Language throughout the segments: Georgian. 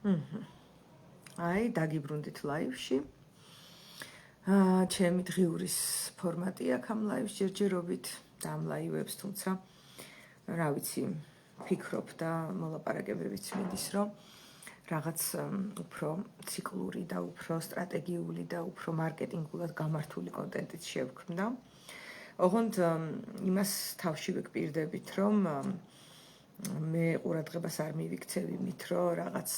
აი, დაგიბრუნდით ლაივში. ჩემი დღიურის ფორმატი აქ ამ ლაივს ჯერჯერობით და ამ ლაივებს, თუმცა რა ვიცი, ფიქრობ და მოლაპარაკებებიც მიდის, რომ რაღაც უფრო ციკლური და უფრო სტრატეგიული და უფრო მარკეტინგულად გამართული კონტენტით შევქმნა. ოღონდ იმას თავში ვეკპირდებით, რომ მე ყურადღებას არ მივიქცევ იმით, რომ რაღაც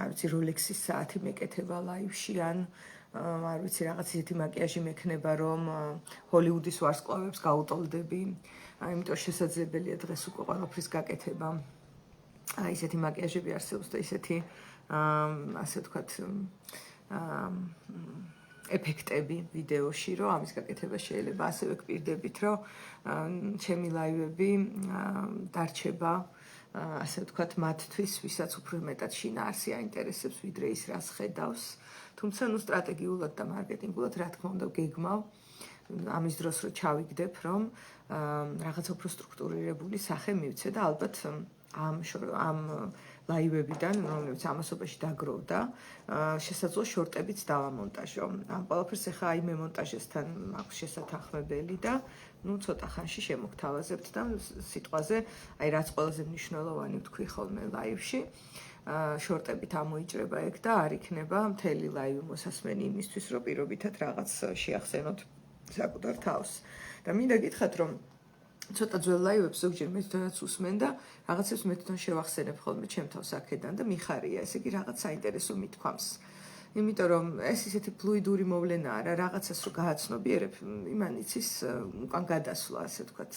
არ ვიცი, როლექსის საათი მეკეთება ლაივში ან არ ვიცი, რაღაც ისეთი მაკიაჟი მექნება, რომ ჰოლივუდის ვარსკვლავებს გაუტოლდები. იმიტომ შესაძლებელია დღეს უკვე ყველაფრის გაკეთება. ისეთი მაკიაჟები არსებობს და ისეთი ასე ვთქვათ ეფექტები ვიდეოში, რომ ამის გაკეთება შეიძლება. ასევე ვკპირდებით, რომ ჩემი ლაივები დარჩება ასე ვთქვათ მათთვის, ვისაც უფრო მეტად შინაარსი აინტერესებს, ვიდრე ის რას ხედავს. თუმცა ნუ სტრატეგიულად და მარკეტინგულად რა თქმა უნდა გეგმავ ამის დროს რომ ჩავიგდებ, რომ რაღაც უფრო სტრუქტურირებული სახე მივცე და ალბათ ამ ლაივებიდან, რომლებიც ამასობაში დაგროვდა, შესაძლოა შორტებიც დავამონტაჟო. ამ ყველაფერს ახლა აი მე მონტაჟესთან მაქვს შესათანხმებელი და ნუ ცოტა ხანში შემოგთავაზებთ და სიტყვაზე, აი რაც ყველაზე მნიშვნელოვანი ვთქვი ხოლმე ლაივში, შორტებით ამოიჭრება ეგ და არ იქნება მთელი ლაივი მოსასმენი იმისთვის, რომ პირობითად რაღაც შეახსენოთ საკუთარ თავს. და მინდა გითხრათ, რომ ცოტა ძველ ლაივებს ზოგჯერ მე თვითონაც უსმენ და რაღაცებს მე თვითონ შევახსენებ ხოლმე ჩემ თავს აქედან და მიხარია, ესე იგი რაღაც საინტერესო მithქვამს. იმიტომ რომ ეს ისეთი ფლუიდური მოვლენაა რა, რაღაცას რო გააცნობიერებ, იმან იცის უკან გადასვლა, ასე ვთქვათ.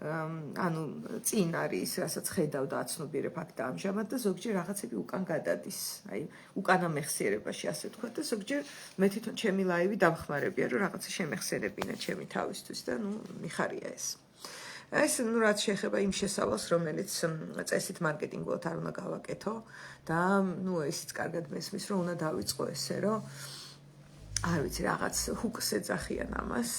ანუ წინ არის, რასაც ხედავ და აცნობიერებ აქ და ამჟამად და ზოგჯერ რაღაცები უკან გადადის. აი, უკანა მეხსიერებაში, ასე ვთქვათ და ზოგჯერ მე თვითონ ჩემი ლაივი დამხმარებია, რომ რაღაცა შემეხსენებინა ჩემი თავისთვის და ნუ მიხარია ეს. ეს ნუ რაც შეეხება იმ შესავალს, რომელიც წესით მარკეტინგულად არ უნდა გავაკეთო და ნუ ისიც კარგად მესმის, რომ უნდა დავიწყო ესე, რომ არ ვიცი, რაღაც ჰუკს ეძახიან ამას.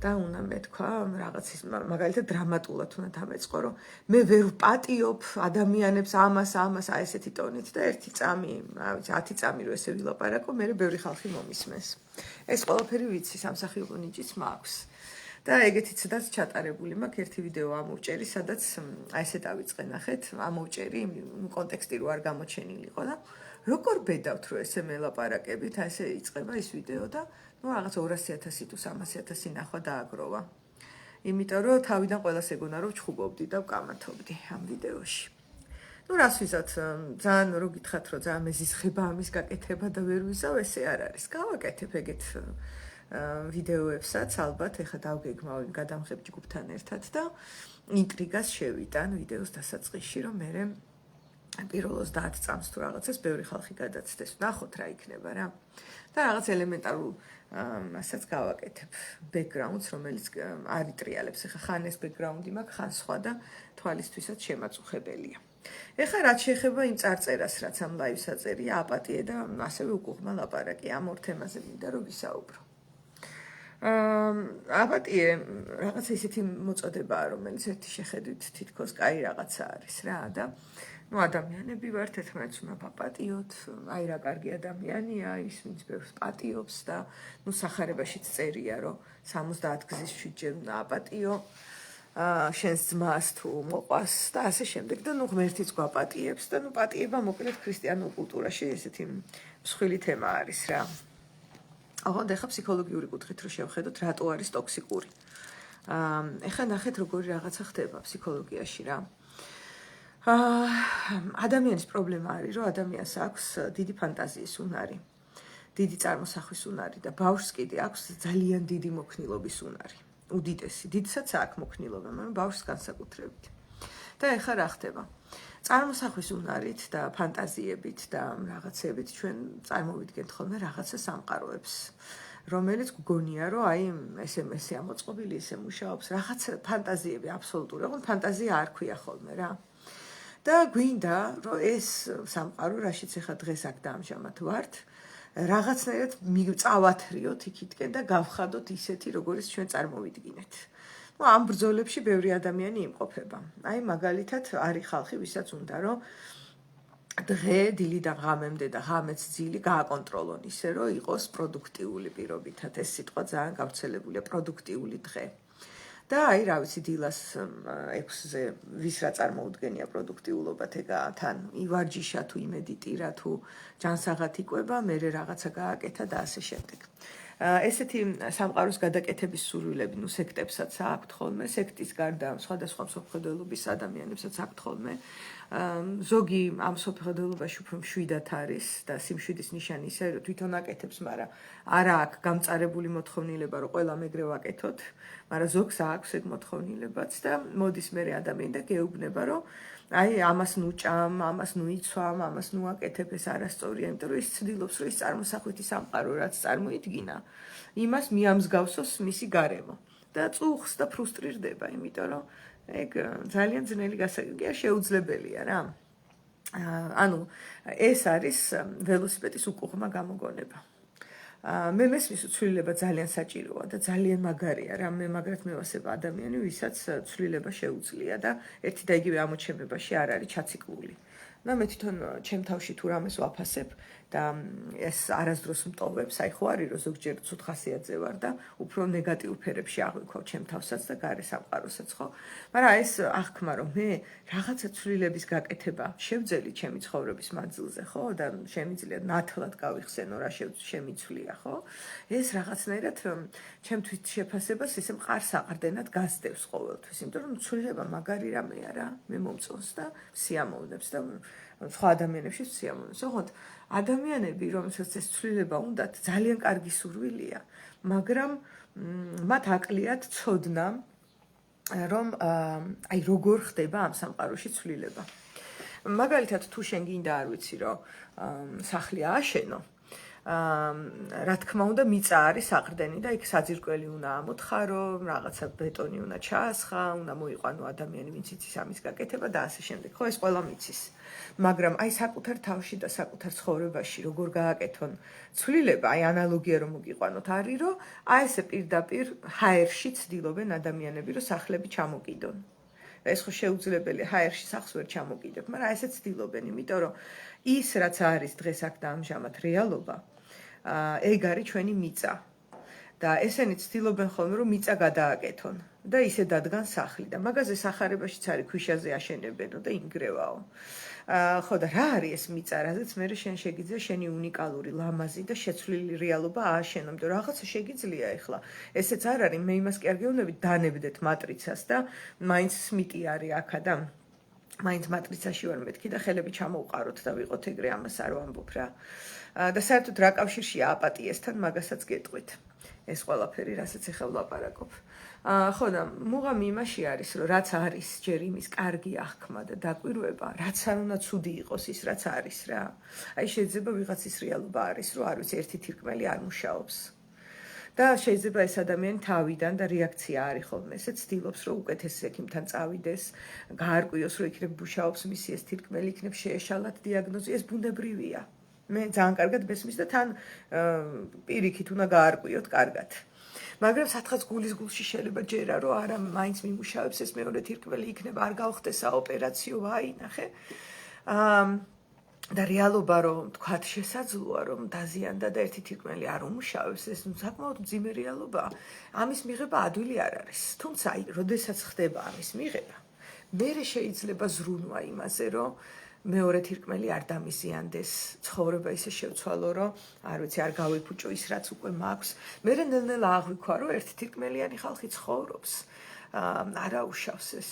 და უნდა მეთქვა რაღაც ის მაგალითად დრამატულად უნდა დამეწყო, რომ მე ვერ ვპატიობ ადამიანებს ამას აი ესეთი ტონით და ერთი წამი, რა ვიცი, 10 წამი რო ესე ვილაპარაკო, მე ბევრი ხალხი მომისმენს. ეს ყველაფერი ვიცი, სამსახიობო ნიჭიც მაქვს. და ეგეთიცადაც ჩატარებული მაქვს ერთი ვიდეო ამოვჭერი, სადაც აი ესე დავიწყე, ნახეთ, ამოვჭერი კონტექსტი რო არ გამოჩენილიყო და როგორ ბედავთ რომ ესე მელაპარაკებით, აი ესე იწყება ის ვიდეო და ნუ რაღაც 200,000 თუ 300,000 ნახვა დააგროვა. იმიტომ რომ თავიდან ყველას ეგონა რომ ჩხუბობდი და ვკამათობდი ამ ვიდეოში. ნუ რას ვიზავთ, ძალიან რო გითხრათ რომ ძალიან მეზიზღება ამის გაკეთება და ვერ ვიზავ, ესე არ არის. გავაკეთებ ეგეთ ვიდეოებსაც, ალბათ ეხა დავგეგმავ იმ გადამხებ ჯგუფთან ერთად და ინტრიგას შევიტან ვიდეოს დასაწყისში, რომ მე პირველ 30 წამს თუ რაღაცას ბევრი ხალხი გადაცდეს. ნახოთ რა იქნება რა. და რაღაც ელემენტარულ ასაც გავაკეთებ ბექგრაუნდს, რომელიც არ იტრიალებს. ეხა ხან ეს ბექგრაუნდი მაქვს, ხან სხვა და თვალისთვისაც შემაწუხებელია. ეხა რაც შეეხება იმ წარწერას, რაც ამ ლაივს აწერია, აპატიე და ასევე უკუღმა ლაპარაკი, ამ ორ თემაზე მინდა რომ ვისაუბრო. აპატიე რაღაცა ისეთი მოწოდებაა, რომელიც ერთი შეხედვით თითქოს კაი რაღაცა არის რა და ნუ ადამიანები ვართ, ერთმანეთს უნდა ვაპატიოთ, აი რა კარგი ადამიანია, ის ვინც ბევრს პატიობს და ნუ სახარებაშიც წერია, რომ 70 გზის 7 ჯერ უნდა აპატიო, შენს ძმას თუ მოყვას და ასე შემდეგ და ნუ ღმერთიც გვაპატიებს და ნუ პატიება მოკლედ ქრისტიანულ კულტურაში ესეთი მსხვილი თემა არის რა. ოღონდ ეხა ფსიქოლოგიური კუთხით რო შევხედოთ, რატო არის ტოქსიკური. ეხა ნახეთ როგორი რაღაცა ხდება ფსიქოლოგიაში რა. ადამიანის პრობლემა არის, რომ ადამიანს აქვს დიდი ფანტაზიის უნარი, დიდი წარმოსახვის უნარი და ბავშვს კიდე აქვს ძალიან დიდი მოქნილობის უნარი. უდიდესი, დიდსაც აქვს მოქნილობა, მაგრამ ბავშვს განსაკუთრებით. და ეხა რა ხდება? წარმოსახვის უნარით და ფანტაზიებით და რაღაცებით ჩვენ წარმოვიდგენთ ხოლმე რაღაცა სამყაროებს, რომელიც გგონია, რომ აი ესე ამოწყობილი, ესე მუშაობს, რაღაცა ფანტაზიები აბსოლუტური, ოღონდ ფანტაზია არ ქვია ხოლმე რა. და გვინდა, რომ ეს სამყარო, რაშიც ეხა დღეს აქ და ამჟამად ვართ, რაღაცნაირად წავათრიოთ იქითკენ და გავხადოთ ისეთი, როგორიც ჩვენ წარმოვიდგინეთ. ნუ ამ ბრძოლებში ბევრი ადამიანი იმყოფება. აი მაგალითად არის ხალხი, ვისაც უნდა რომ დღე დილიდან ღამემდე და ღამეც ძილი გააკონტროლონ ისე რომ იყოს პროდუქტიული პირობითად ეს სიტყვა ძალიან გავრცელებულია პროდუქტიული დღე და აი რა ვიცი დილას 6-ზე ვის რა წარმოუდგენია პროდუქტიულობა თან ივარჯიშა თუ იმედიტირა თუ ჯანსაღად იყვება მერე რაღაცა გააკეთა და ასე შემდეგ ესეთი სამყაროს გადაკეთების სურვილები ნუ სექტებსაც აქვთ ხოლმე სექტის გარდა სხვადასხვა მსოფლმხედველობის ადამიანებსაც აქვთ ხოლმე ზოგი ამ მსოფლმხედველობაში უფრო მშვიდად არის და სიმშვიდის ნიშანი ისე რომ თვითონ აკეთებს, მაგრამ არა აქვს გამწარებული მოთხოვნილება რომ ყველა მეგრე ვაკეთოთ, მაგრამ ზოგს აქვს ეგ მოთხოვნილებაც და მოდის მერე ადამიანი და გეუბნება რომ აი ამას ნუჭამ, ამას ნუიცვამ, ამას ნუაკეთებ ეს არასწორია, იმიტომ რომ ის ცდილობს რომ ის წარმოსახვითი სამყარო რაც წარმოიდგინა, იმას მიამსგავსოს მისი გარემო და წუხს და ფრუსტრირდება, იმიტომ რომ ეგ ძალიან ძნელი გასაგებია, შეუძლებელია რა. ანუ ეს არის ველოსიპედის უკუღმა გამოგონება. მე მესმის ცვლილება ძალიან საჭიროა და ძალიან მაგარია რა. მე მაგრად მევასება ადამიანი, ვისაც ცვლილება შეუძლია და ერთი და იგივე ამოჩემებაში არ არის ჩაციკლული. და მე თვითონ ჩემ თავში თუ რამეს ვაფასებ და ეს არასდროს მტოვებს, აი ხო არის რომ ზოგჯერ ცუდ ხასიათზე ვარ და უფრო ნეგატიურ ფერებში აღვიქვავ ჩემ თავსაც და გარე სამყაროსაც ხო. მაგრამ ეს აღქმა რომ მე რაღაცა ცვლილების გაკეთება შევძელი ჩემი ცხოვრების მანძილზე ხო და შემიძლია ნათლად გავიხსენო რა შემიცვლია ხო. ეს რაღაცნაირად ჩემ თვით შეფასებას ესე მყარს აყრდენად გასდევს ყოველთვის, იმიტომ რომ ცვლილება მაგარი რამეა რა, მე მომწონს და სიამოვნებს და სხვა ადამიანებში სიამოვნებს. ოღონდ ადამიანები, რომელსაც ეს ცვლილება უნდათ, ძალიან კარგი სურვილია, მაგრამ მათ აკლიათ ცოდნა, რომ აი როგორ ხდება ამ სამყაროში ცვლილება. მაგალითად, თუ შენ გინდა არ ვიცი, რომ სახლი ააშენო, რა თქმა უნდა, მიწა არის საყრდენი და იქ საძირკველი უნდა ამოთხარო, რაღაცა ბეტონი უნდა ჩაასხა, უნდა მოიყვანო ადამიანი, ვინც იცის ამის გაკეთება და ასე შემდეგ. ხო, ეს ყველა მიცის. მაგრამ აი საკუთარ თავში და საკუთარ ცხოვრებაში როგორ გააკეთონ ცვლილება, აი ანალოგია რომ მოგიყვანოთ, არის რომ აი ესე პირდაპირ ჰაერში ცდილობენ ადამიანები, რომ სახლები ჩამოკიდონ. ეს ხო შეუძლებელი ჰაერში სახლს ვერ ჩამოკიდებ, მაგრამ აი ესე ცდილობენ, იმიტომ რომ ის რაც არის დღეს აქ და ამჟამად რეალობა, ეგ არის ჩვენი მიწა. და ესენი ცდილობენ ხოლმე რომ მიწა გადააკეთონ და ისე დადგან სახლი და მაგაზე სახარებაშიც არის ქვიშაზე აშენებენო და ინგრევაო. ხო და რა არის ეს მიწა, რაზეც მე შენ შეგიძლია შენი უნიკალური ლამაზი და შეცვლილი რეალობა ააშენო, იმიტომ რომ რაღაცა შეგიძლია ეხლა. ესეც არ არის, მე იმას კი არ გეუბნები, დანებდეთ მატრიცას და მაინც სმიტი არის აქა და მაინც მატრიცაში ვარ მეთქი და ხელები ჩამოვყაროთ და ვიყოთ ეგრე ამას არ ვამბობ რა. და საერთოდ რა კავშირშია აპატიესთან, მაგასაც გეტყვით. ეს ყველაფერი, რასაც ახლა ვლაპარაკობ. ხო და მუღამი იმაში არის, რომ რაც არის ჯერ იმის კარგი აღქმა და დაკვირვება, რაც არ უნდა ცუდი იყოს ის, რაც არის რა. აი შეიძლება ვიღაცის რეალობა არის, რომ არ ვიცი, ერთი თირკმელი არ მუშაობს. და შეიძლება ეს ადამიანი თავიდან და რეაქცია არის ხოლმე, ესე ცდილობს, რომ უკეთეს ექიმთან წავიდეს, გაარკვიოს, რომ იქნებ მუშაობს მისი ეს თირკმელი, იქნებ შეეშალათ დიაგნოზი, ეს ბუნებრივია. მე ძალიან კარგად მესმის და თან პირიქით უნდა გაარკვიოთ კარგად. მაგრამ სათხაც გულის გულში შეიძლება ჯერა, რომ არა მაინც მიმუშავებს ეს მეორე თირკმელი იქნება, არ გავხდეს საოპერაციო, ვაი, ნახე. და რეალობა რომ თქვათ შესაძლოა რომ დაზიანდა და ერთი თირკმელი არ უმუშავებს, ეს საკმაოდ მძიმე რეალობაა. ამის მიღება ადვილი არ არის. თუმცა აი, როდესაც ხდება ამის მიღება, მერე შეიძლება ზრუნვა იმაზე, რომ მეორე თირკმელი არ დამიზიანდეს, ცხოვრება ისე შევცვალო, რომ არ ვიცი, არ გავიფუჭო ის, რაც უკვე მაქვს. მერე ნელ-ნელა აღვიქვა, რომ ერთი თირკმელიანი ხალხი ცხოვრობს. არაუშავს ეს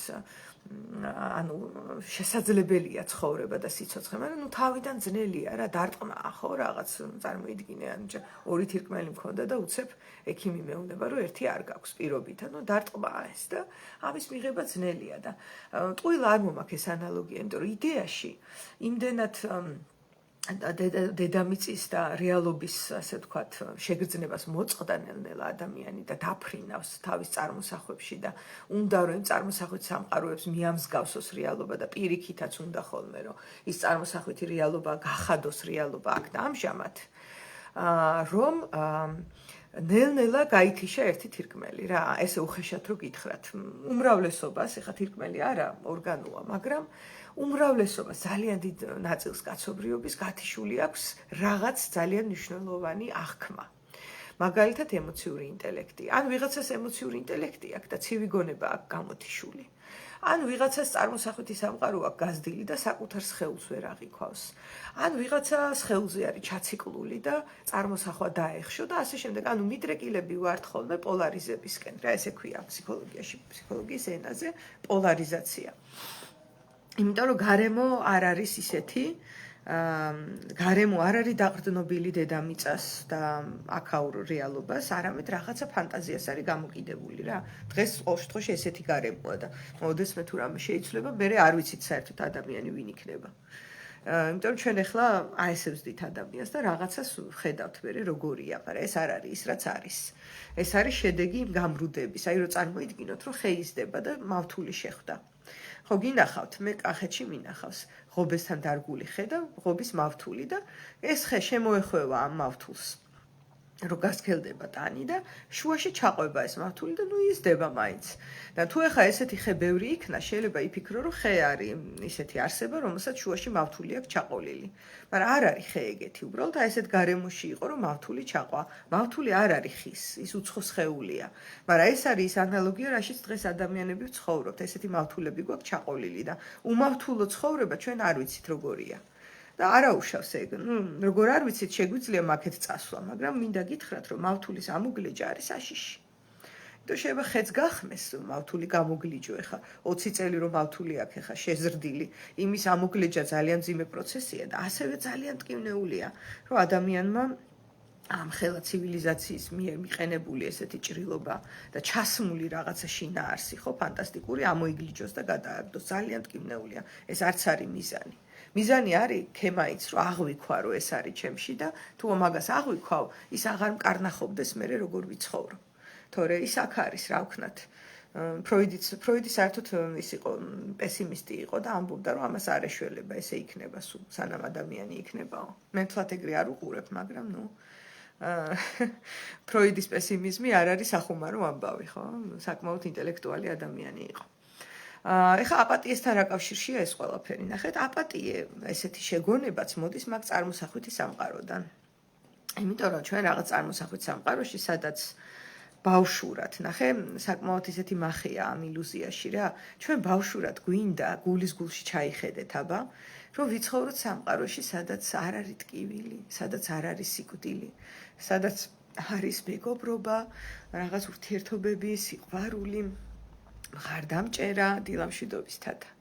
ანუ შესაძლებელია ცხოვრება და სიცოცხლე, მაგრამ ნუ თავიდან ძნელია რა, დარტყმაა ხო რაღაც წარმოიდგინე, ანუ ორი თირკმელი მქონდა და უცებ ექიმი მეუბნება, რომ ერთი არ გაქვს პირობითად, ნუ დარტყმაა ეს და ამის მიღება ძნელია და ტყუილ არ მომაქვს ეს ანალოგია, იმიტომ რომ იდეაში იმდენად დედამიწის და რეალობის, ასე ვთქვათ, შეგრძნებას მოწყდა ნელ-ნელა ადამიანი და დაფრინავს თავის წარმოსახვებში და უნდა რომ იმ წარმოსახვით სამყაროებს მიამსგავსოს რეალობა და პირიქითაც უნდა ხოლმე რომ ის წარმოსახვითი რეალობა გახადოს რეალობა აქ და ამჟამად, რომ ნელ-ნელა გაითიშა ერთი თირკმელი რა, ესე უხეშად რო გითხრათ. უმრავლესობას ეხა თირკმელი არა ორგანოა, მაგრამ უმრავლესობა ძალიან დიდ ნაწილს კაცობრიობის გათიშული აქვს რაღაც ძალიან მნიშვნელოვანი აღქმა. მაგალითად ემოციური ინტელექტი. ან ვიღაცას ემოციური ინტელექტი აქვს და ცივი გონება აქვს გამოთიშული. ან ვიღაცას წარმოსახვითი სამყარო აქვს გაზრდილი და საკუთარ სხეულს ვერ აღიქვავს. ან ვიღაცა სხეულზე არის ჩაციკლული და წარმოსახვა დაეხშო და ასე შემდეგ. ანუ მიდრეკილები ვართ ხოლმე პოლარიზებისკენ. რა ესე ქვია ფსიქოლოგიაში, ფსიქოლოგიის ენაზე პოლარიზაცია. იმიტომ რომ გარემო არ არის ისეთი, გარემო არ არის დაყრდნობილი დედამიწას და აქაურ რეალობას, არამედ რაღაცა ფანტაზიას არის გამოკიდებული რა. დღეს ყოველ შემთხვევაში ესეთი გარემოა და მოდესმე თუ რამე შეიძლება, მე არ ვიცით საერთოდ ადამიანი ვინ იქნება. იმიტომ რომ ჩვენ ახლა აი ესე ვზდით ადამიანს და რაღაცას ხედავთ მე როგორია, მაგრამ ეს არ არის ის რაც არის. ეს არის შედეგი იმ გამრუდების, აი რომ წარმოიდგინოთ რომ ხეიზდება და მავთული შეხვდა. ხო გინახავთ, მე კახეთში მინახავს ღობესთან დარგული ხე და ღობის მავთული და ეს ხე შემოეხვევა ამ მავთულს. რომ გასქელდება ტანი და შუაში ჩაყვება ეს მავთული და ნუ იზრდება მაინც. და თუ ეხა ესეთი ხე ბევრი იქნა, შეიძლება იფიქრო რომ ხე არის ისეთი არსება, რომელსაც შუაში მავთული აქვს ჩაყოლილი. მაგრამ არ არის ხე ეგეთი, უბრალოდ აი ესეთ გარემოში იყო რომ მავთული ჩაყვა. მავთული არ არის ხის, ის უცხო სხეულია. მაგრამ ეს არის ის ანალოგია, რაშიც დღეს ადამიანები ვცხოვრობთ. ესეთი მავთულები გვაქვს ჩაყოლილი და უმავთულო ცხოვრება ჩვენ არ ვიცით როგორია. და არაუშავს ეგ, როგორ არ ვიცით, შეგვიძლია მაქეთ წასვლა, მაგრამ მინდა გითხრათ, რომ მავთულის ამოგლეჯა არის აშიში. იმიტომ შეიძლება ხეც გახმეს, მავთული გამოგლიჯო, ეხა 20 წელი რომ მავთული აქვს, ეხა შეზრდილი, იმის ამოგლეჯა ძალიან ძიმე პროცესია და ასევე ძალიან ტკივნეულია, რომ ადამიანმა ამ ხელა ცივილიზაციის მიერ მიყენებული ესეთი ჭრილობა და ჩასმული რაღაცა შინაარსი, ხო, ფანტასტიკური ამოიგლიჯოს და გადააგდოს, ძალიან ტკივნეულია. ეს არც არის მიზანი. მიზანი არის ქემაიც რომ აღვიქვა რომ ეს არის ჩემში და თუ მაგას აღვიქვავ ის აღარ მკარნახობდეს მე როგორ ვიცხოვრო. თორე ის აქ არის რა ვქნათ. ფროიდი საერთოდ ის იყო პესიმისტი იყო და ამბობდა რომ ამას არ ეშველება, ესე იქნება სულ სანამ ადამიანი იქნებაო. მე თვათ ეგრე არ უყურებ, მაგრამ ნუ ფროიდის პესიმიზმი არ არის სახუმარო ამბავი, ხო? საკმაოდ ინტელექტუალი ადამიანი იყო. ეხა აპატიესთან რა კავშირშია ეს ყველაფერი? ნახეთ, აპატიე, ესეთი შეგონებაც მოდის მაგ წარმოსახვითი სამყაროდან. იმიტომ რომ ჩვენ რაღაც წარმოსახვით სამყაროში, სადაც ბავშვურად, ნახე, საკმაოდ ისეთი მახია ამ ილუზიაში რა. ჩვენ ბავშვურად გვინდა გულის გულში ჩაიხედეთ, აბა, რომ ვიცხოვროთ სამყაროში, სადაც არ არის ტკივილი, სადაც არ არის სიკვდილი, სადაც არის მეგობრობა, რაღაც ურთიერთობები, სიყვარული, მხარდამჭერა, დილამშვიდობის თათა.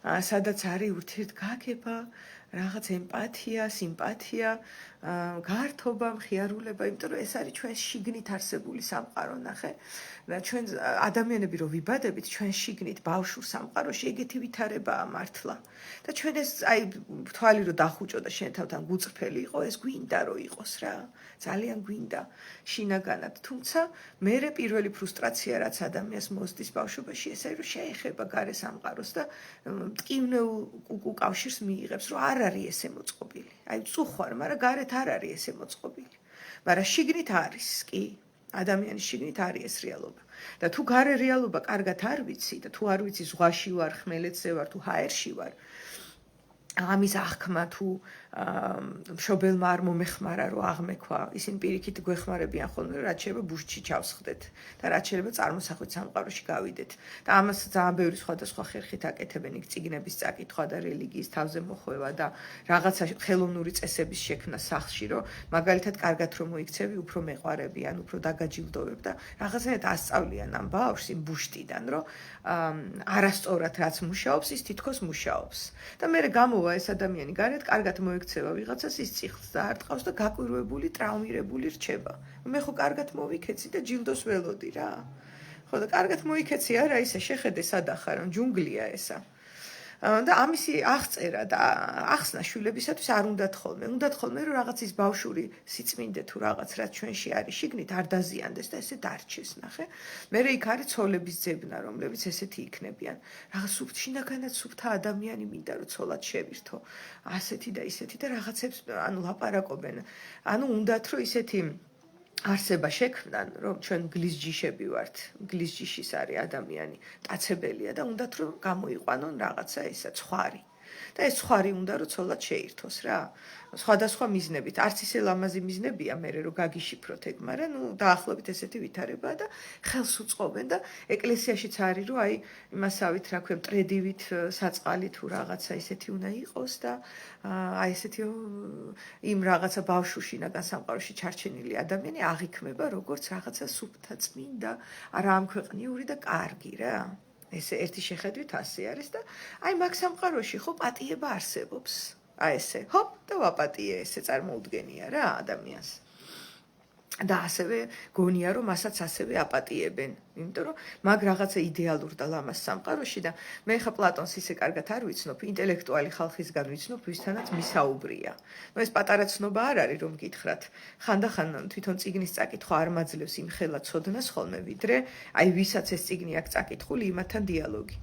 სადაც არის ურთიერთგაგება, რაღაც ემპათია, სიმპათია, გართობა, მხიარულება, იმიტომ რომ ეს არის ჩვენ შიგნით არსებული სამყარო, ნახე. და ჩვენ ადამიანები რო ვიბადებით, ჩვენ შიგნით ბავშვურ სამყაროში ეგეთი ვითარებაა მართლა. და ჩვენ ეს აი თვალი რო დახუჭო და შენ თავთან გუწრფელი იყო, ეს გვინდა რომ იყოს რა. ძალიან გვინდა შინაგანად, თუმცა მერე პირველი ფრუსტრაცია რაც ადამიანს მოსდის ბავშვობაში, ეს არის რომ შეეხება გარე სამყაროს და ტკივნეულ უკავშირს მიიღებს, რომ არ არის ესე მოწყობილი. აი წუხვარ, მაგრამ გარეთ არ არის ესე მოწყობილი. მაგრამ შიგნით არის, კი. ადამიანის შიგნით არის ეს რეალობა. და თუ გარე რეალობა კარგად არ ვიცი და თუ არ ვიცი ზღვაში ვარ, ხმელეთზე ვარ, თუ ჰაერში ვარ, ამის აღქმა თუ მშობელმა არ მომეხმარა რომ აღმექვა, ისინი პირიქით გვეხმარებიან ხოლმე რომ რაც შეიძლება ბუშტში ჩავსხდეთ და რაც შეიძლება წარმოსახვით სამყაროში გავიდეთ. და ამას ძალიან ბევრი სხვადასხვა ხერხით აკეთებენ, იქ წიგნების წაკითხვა და რელიგიის თავზე მოხვევა და რაღაცა ხელოვნური წესების შექმნა სახლში, რომ მაგალითად კარგად რომ მოიქცევი, უფრო მეყვარები, ან უფრო დაგაჯილდოვებ და რაღაცნაირად ასწავლიან ამ ბავშვს იმ ბუშტიდან, რომ არასწორად რაც მუშაობს, ის თითქოს მუშაობს. და მე გამოვა ეს ადამიანი გარეთ, კარგად მოექცევა ვიღაცას, ის წიხლს დაარტყავს და გაკვირვებული, ტრავმირებული რჩება. მე ხო კარგად მოვიქეცი და ჯილდოს ველოდი რა. ხო და კარგად მოიქეცი არა, ისე შეხედე სადახარ, ჯუნგლია ესა. და ამისი აღწერა და ახსნა შვილებისათვის არ უნდათ ხოლმე. უნდათ ხოლმე რომ რაღაც ის ბავშვური სიწმინდე თუ რაღაც რაც ჩვენში არის შიგნით არ დაზიანდეს და ესე დარჩეს, ნახე. მერე იქ არის ცოლების ძებნა, რომლებიც ესეთი იქნებიან. რაღაც შინაგანად სუფთა ადამიანი მინდა რომ ცოლად შევირთო. ასეთი და ისეთი და რაღაცებს ანუ ლაპარაკობენ. ანუ უნდათ რომ ისეთი არსება შექმნან, რომ ჩვენ გლისჯიშები ვართ, გლისჯიშის არის ადამიანი, მტაცებელია და უნდათ რომ გამოიყვანონ რაღაცა ისა ცხარი. და ეს ცხარი უნდა რომ ცოლად შეირთოს რა. სხვადასხვა მიზნებით, არც ისე ლამაზი მიზნებია, მე რომ გაგიშიფროთ ეგ, მაგრამ დაახლოებით ესეთი ვითარებაა და ხელს უწყობენ და ეკლესიაშიც არის რომ აი იმასავით რა ქვია, მტრედივით საწყალი თუ რაღაცა ისეთი უნდა იყოს და აი ესეთი იმ რაღაცა ბავშვუშინაგან სამყაროში ჩარჩენილი ადამიანი აღიქმება როგორც რაღაცა სუფთა წმინდა, არა ამქვეყნიური და კარგი რა. ესე ერთი შეხედვით ასე არის და აი მაგ სამყაროში ხო პატიება არსებობს. აი ესე, ჰოპ და ვაპატიე, ესე წარმოუდგენია რა ადამიანს. და ასევე გონია რომ მასაც ასევე აპატიებენ, იმიტომ რომ მაგ რაღაცა იდეალურ და ლამაზ სამყაროში და მე ხა პლატონს ისე კარგად არ ვიცნობ, ინტელექტუალი ხალხისგან ვიცნობ, ვისთანაც მისაუბრია. ეს პატარა ცნობა არ არის რომ გითხრათ. ხანდახან თვითონ წიგნის წაკითხვა არ მაძლევს იმ ხელა ცოდნას ხოლმე, ვიდრე აი ვისაც ეს წიგნი აქვს წაკითხული, იმათთან დიალოგი.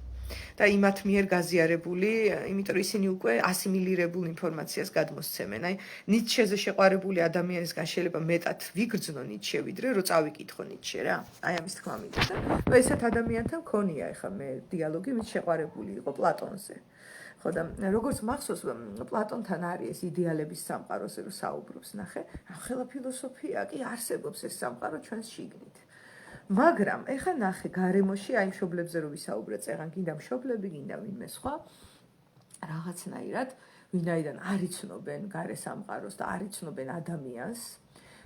და იმათ მიერ გაზიარებული, იმიტომ რომ ისინი უკვე ასიმილირებულ ინფორმაციას გადმოსცემენ. აი ნიცშეზე შეყვარებული ადამიანისგან შეიძლება მეტად ვიგრძნო ნიცშე, ვიდრე რომ წავიკითხო ნიცშე რა. აი ამის თქმა მინდა და ესეთ ადამიანთან მქონია ახლა მე დიალოგი, ვინც შეყვარებული იყო პლატონზე. ხო და როგორც მახსოვს პლატონთან არის ეს იდეალების სამყაროზე რომ საუბრობს, ნახე, ახლა ფილოსოფია კი არსებობს ეს სამყარო ჩვენს შიგნით. მაგრამ ეხა ნახე გარემოში აი მშობლებზე რომ ვისაუბრეთ, წეგან გინდა მშობლები, გინდა ვინმე სხვა რაღაცნაირად ვინაიდან არ იცნობენ გარე სამყაროს და არ იცნობენ ადამიანს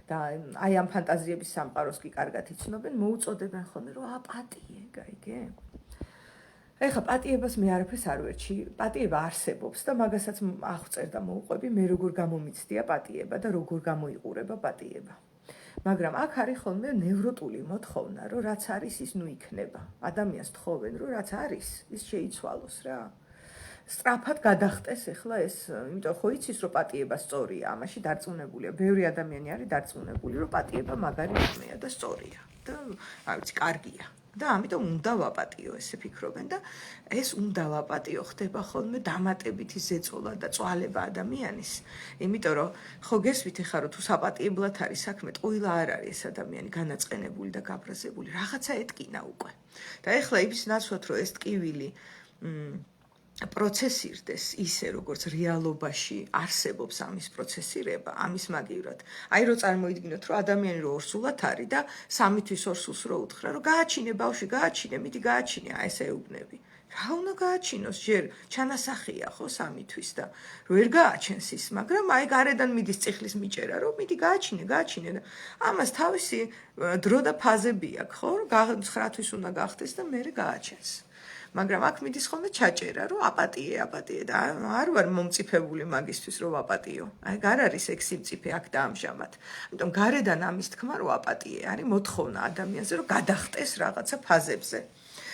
და აი ამ ფანტაზიების სამყაროს კი კარგად იცნობენ, მოუწოდებენ ხოლმე რომ აპატიე, გაიგე? ეხა პატიებას მე არაფერს არ ვერჩი, პატიება არსებობს და მაგასაც აღწერ და მოუყვები მე როგორ გამომიცდია პატიება და როგორ გამოიყურება პატიება. მაგრამ აქ არის ხოლმე ნევროტული მოთხოვნა, რომ რაც არის ის ნუ იქნება. ადამიანს თხოვენ, რომ რაც არის, ის შეიცვალოს რა. სწრაფად გადახტეს ეხლა ეს, იმიტომ ხო იცის რომ პატიება სწორია, ამაში დარწმუნებულია. ბევრი ადამიანი არის დარწმუნებული, რომ პატიება მაგარი რამეა და სწორია და არ ვიცი, კარგია. და ამიტომ უნდა ვაპატიო, ესე ფიქრობენ და ეს უნდა ვაპატიო ხდება ხოლმე დამატებითი ზეწოლა და წვალება ადამიანის. იმიტომ რომ ხო გესვით ეხლა რომ თუ საპატიებლად არის საქმე, ტყუილა არ არის ეს ადამიანი განაწყენებული და გაბრაზებული, რაღაცა ეტკინა უკვე. და ეხლა იმის ნაცვლად რომ ეს ტკივილი პროცესირდეს ისე როგორც რეალობაში არსებობს ამის პროცესირება, ამის მაგივრად. აი რო წარმოიდგინოთ რომ ადამიანი რო ორსულად არის და სამითვის ორსულს რო უთხრა რომ გააჩინე ბავშვი, გააჩინე, მიდი გააჩინე, აი ესე ეუბნები. რა უნდა გააჩინოს, ჯერ ჩანასახია ხო სამითვის და ვერ გააჩენს ის, მაგრამ აი გარედან მიდის წიხლის მიჭერა რომ მიდი გააჩინე, გააჩინე და ამას თავისი დრო და ფაზები აქვს ხო, 9 თვის უნდა გახდეს და მერე გააჩენს. მაგრამ აქ მიდის ხოლმე ჩაჭერა, რომ აპატიე და არ ვარ მომწიფებული მაგისთვის, რომ ვაპატიო. აი, არ არის ეგ სიმწიფე აქ და ამჟამად. ამიტომ გარედან ამის თქმა, რომ აპატიე არის მოთხოვნა ადამიანზე, რომ გადახტეს რაღაცა ფაზებზე.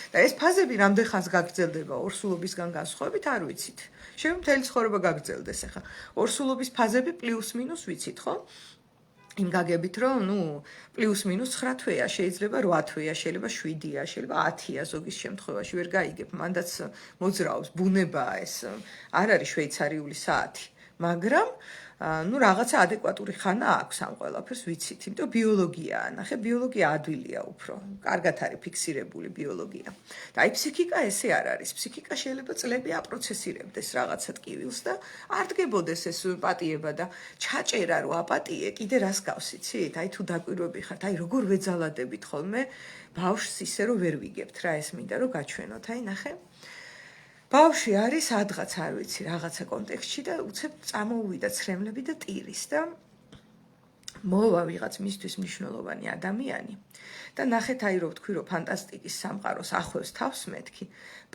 და ეს ფაზები რამდენ ხანს გაგრძელდება ორსულობისგან განსხვავებით, არ ვიცით. შეიძლება მთელი ცხოვრება გაგრძელდეს ახლა. ორსულობის ფაზები პლუს-მინუს ვიცით, ხო? იმ გაგებით რომ პლუს მინუს 9 თვეა, შეიძლება 8 თვეა, შეიძლება 7-ია, შეიძლება 10-ია ზოგის შემთხვევაში ვერ გაიგებ, მანდაც მოძრაობს, ბუნებაა ეს. არ არის შვეიცარიული საათი, მაგრამ რაღაცა ადეკვატური ხანა აქვს ამ ყველაფერს ვიცით, იმიტომ ბიოლოგიაა, ნახე, ბიოლოგია ადვილია უფრო. კარგად არის ფიქსირებული ბიოლოგია. და აი ფსიქიკა ესე არ არის. ფსიქიკა შეიძლება წლები აპროცესირებდეს რაღაცა ტკივილს და არ დგებოდეს ეს პატიება და ჩაჭერა რომ აპატიე, კიდე რას გავს იცით? აი თუ დაკვირვები ხართ, აი როგორ ვეძალადებით ხოლმე ბავშვს ისე რომ ვერ ვიგებთ რა, ეს მინდა რომ გაჩვენოთ, აი ნახე. ბავშვი არის სადღაც არ ვიცი რაღაცა კონტექსტში და უცებ წამოუვიდა ცრემლები და ტირის და მოვა ვიღაც მისთვის მნიშვნელოვანი ადამიანი და ნახეთ აი რო ვთქვი რომ ფანტასტიკის სამყაროს ახვევს თავს მეთქი